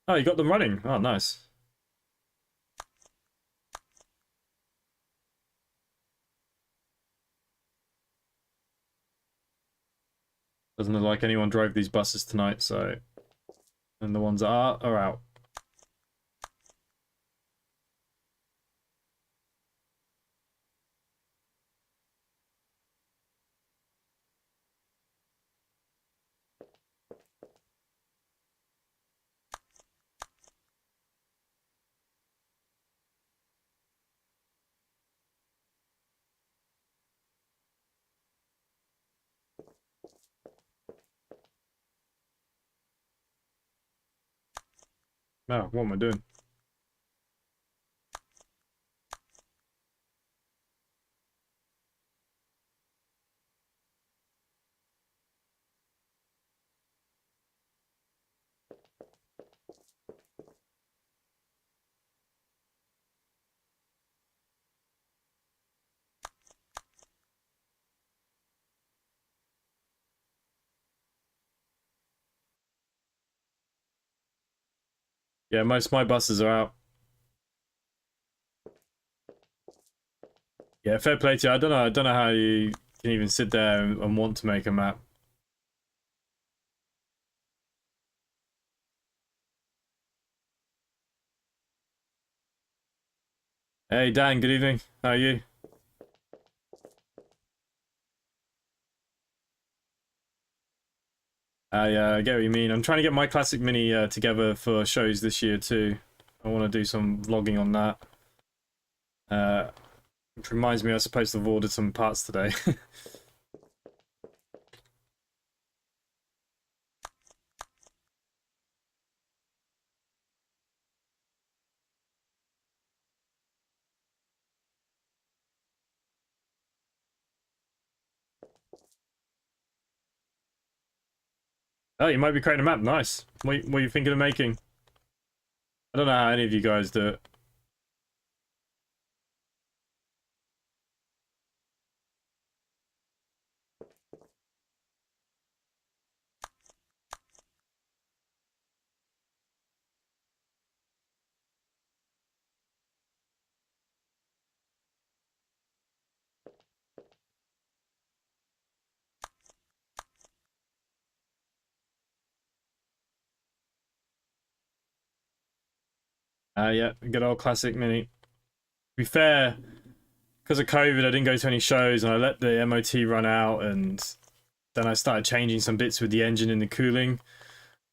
Oh, you got them running. Oh, nice. Doesn't look like anyone drove these buses tonight, so... And the ones that are out. Oh, what am I doing? Yeah, most of my buses are out. Yeah, fair play to you. I don't know how you can even sit there and want to make a map. Hey Dan, good evening. How are you? I get what you mean. I'm trying to get my classic mini together for shows this year too. I want to do some vlogging on that. Which reminds me, I was supposed to have ordered some parts today. Oh, you might be creating a map. Nice. What are you thinking of making? I don't know how any of you guys do it. Yeah, good old classic Mini. To be fair, because of COVID, I didn't go to any shows, and I let the MOT run out, and then I started changing some bits with the engine and the cooling.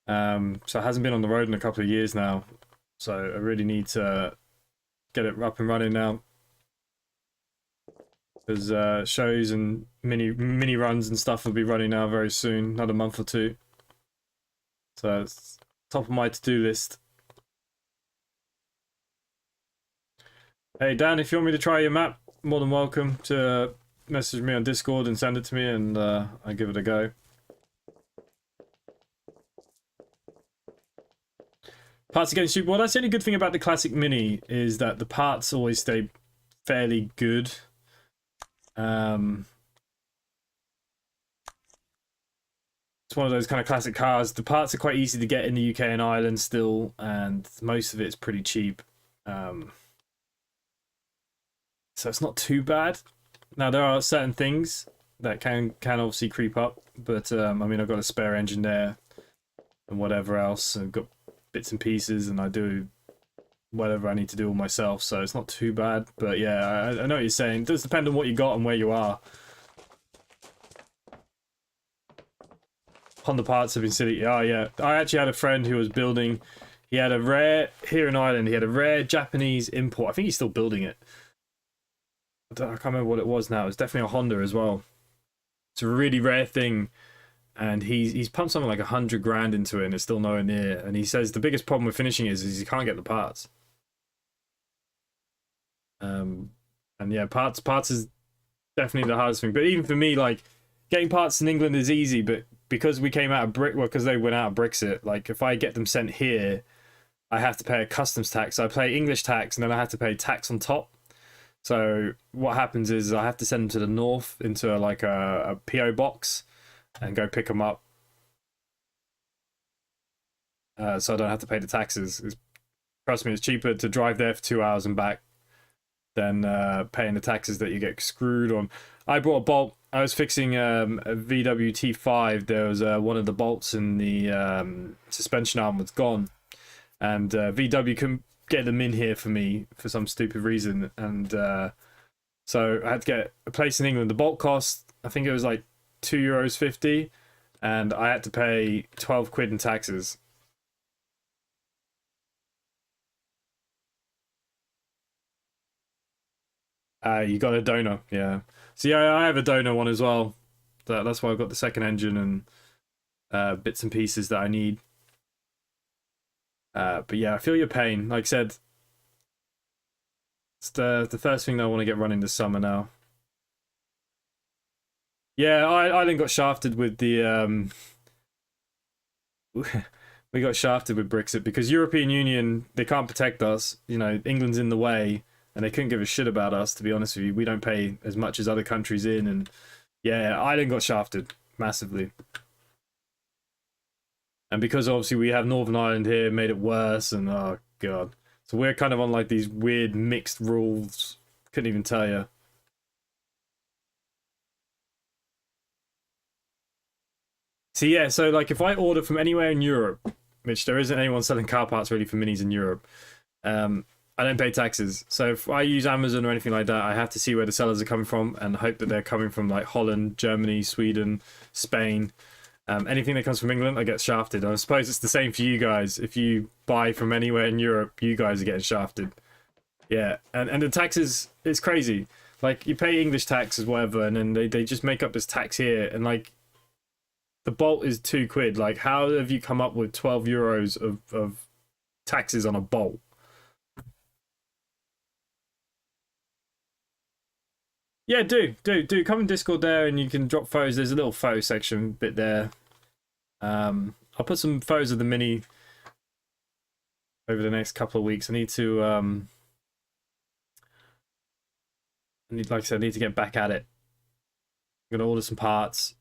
So it hasn't been on the road in a couple of years now. So I really need to get it up and running now. Because shows and mini runs and stuff will be running now very soon, another month or two. So it's top of my to-do list. Hey Dan, if you want me to try your map, more than welcome to message me on Discord and send it to me, and I give it a go. Parts are getting stupid. Well, that's the only good thing about the classic Mini, is that the parts always stay fairly good. It's one of those kind of classic cars. The parts are quite easy to get in the UK and Ireland still, and most of it's pretty cheap. So it's not too bad. Now there are certain things that can obviously creep up, but I mean, I've got a spare engine there and whatever else. I've got bits and pieces, and I do whatever I need to do all myself, so it's not too bad. But yeah, I know what you're saying. It does depend on what you got and where you are. Honda parts have been silly. Oh yeah, I actually had a friend who was building. He had a rare here in Ireland. He had a rare Japanese import. I think he's still building it. I can't remember what it was now. It was definitely a Honda as well. It's a really rare thing, and he's pumped something like 100 grand into it, and it's still nowhere near. And he says the biggest problem with finishing is you can't get the parts. And yeah, parts is definitely the hardest thing. But even for me, like, getting parts in England is easy, but because we came out of because they went out of Brexit, like, if I get them sent here, I have to pay a customs tax. So I pay English tax, and then I have to pay tax on top. So what happens is I have to send them to the north into a PO box and go pick them up. So I don't have to pay the taxes. Trust me, it's cheaper to drive there for 2 hours and back than paying the taxes that you get screwed on. I brought a bolt. I was fixing a VW T5. There was one of the bolts in the suspension arm was gone, and VW couldn't get them in here for me for some stupid reason, and so I had to get a place in England. The bolt cost, I think it was like €2.50, and I had to pay 12 quid in taxes. You got a donor, yeah. So yeah, I have a donor one as well. That's why I've got the second engine and bits and pieces that I need. But yeah, I feel your pain. Like I said, it's the first thing that I want to get running this summer now. Yeah, Ireland got shafted with the we got shafted with Brexit because European Union, they can't protect us. You know, England's in the way, and they couldn't give a shit about us, to be honest with you. We don't pay as much as other countries in, and yeah, Ireland got shafted massively. And because obviously we have Northern Ireland here, it made it worse, and oh god. So we're kind of on like these weird mixed rules. Couldn't even tell you. So yeah, so like if I order from anywhere in Europe, which there isn't anyone selling car parts really for minis in Europe, I don't pay taxes. So if I use Amazon or anything like that, I have to see where the sellers are coming from and hope that they're coming from like Holland, Germany, Sweden, Spain. Anything that comes from England, I get shafted. I suppose it's the same for you guys. If you buy from anywhere in Europe, you guys are getting shafted. Yeah, and the taxes, it's crazy. Like, you pay English taxes, whatever, and then they just make up this tax here, and like, the bolt is 2 quid. Like, how have you come up with 12 euros of taxes on a bolt? Yeah, do come in Discord there, and you can drop photos. There's a little photo section bit there. I'll put some photos of the Mini over the next couple of weeks. I need to like I said, I need to get back at it. I'm gonna order some parts.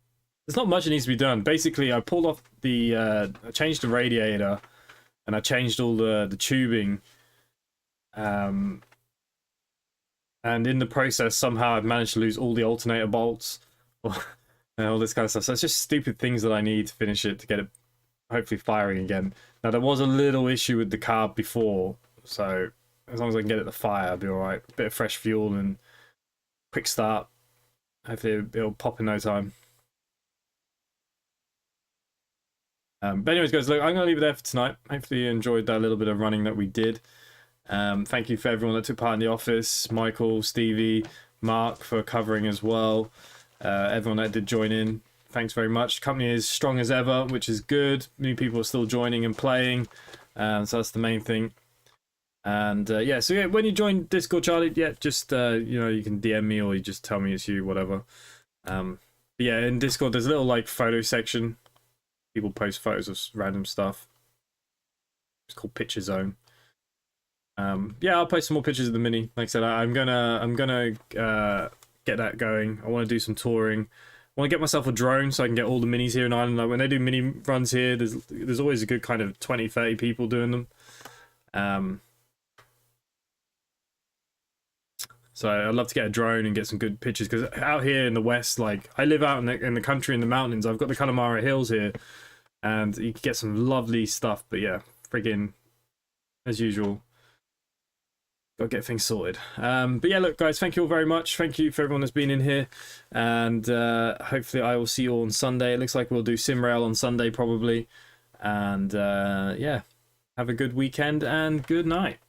There's not much that needs to be done. Basically, I pulled off the I changed the radiator, and I changed all the tubing. And in the process, somehow I've managed to lose all the alternator bolts and all this kind of stuff. So it's just stupid things that I need to finish it, to get it hopefully firing again. Now, there was a little issue with the carb before, So as long as I can get it to fire, I'll be all right. Bit of fresh fuel and quick start. Hopefully it'll pop in no time. But anyways, guys, look, I'm going to leave it there for tonight. Hopefully you enjoyed that little bit of running that we did. Thank you for everyone that took part in the office. Michael, Stevie, Mark for covering as well. Everyone that did join in, thanks very much. The company is strong as ever, which is good. New people are still joining and playing. So that's the main thing. And yeah, so yeah, when you join Discord, Charlie, yeah, just you know, you can DM me or you just tell me it's you, whatever. But yeah, in Discord there's a little like photo section. People post photos of random stuff. It's called Picture Zone. Yeah, I'll post some more pictures of the Mini. Like I said, I'm gonna get that going. I want to do some touring. I want to get myself a drone so I can get all the Minis here in Ireland. Like when they do mini runs here, there's always a good kind of 20-30 people doing them. So I'd love to get a drone and get some good pictures, because out here in the west, like I live out in the country in the mountains. I've got the Connemara Hills here, and you can get some lovely stuff. But yeah, friggin' as usual, got to get things sorted. But yeah, look, guys, thank you all very much. Thank you for everyone that's been in here, and hopefully I will see you all on Sunday. It looks like we'll do SimRail on Sunday probably, and yeah, have a good weekend and good night.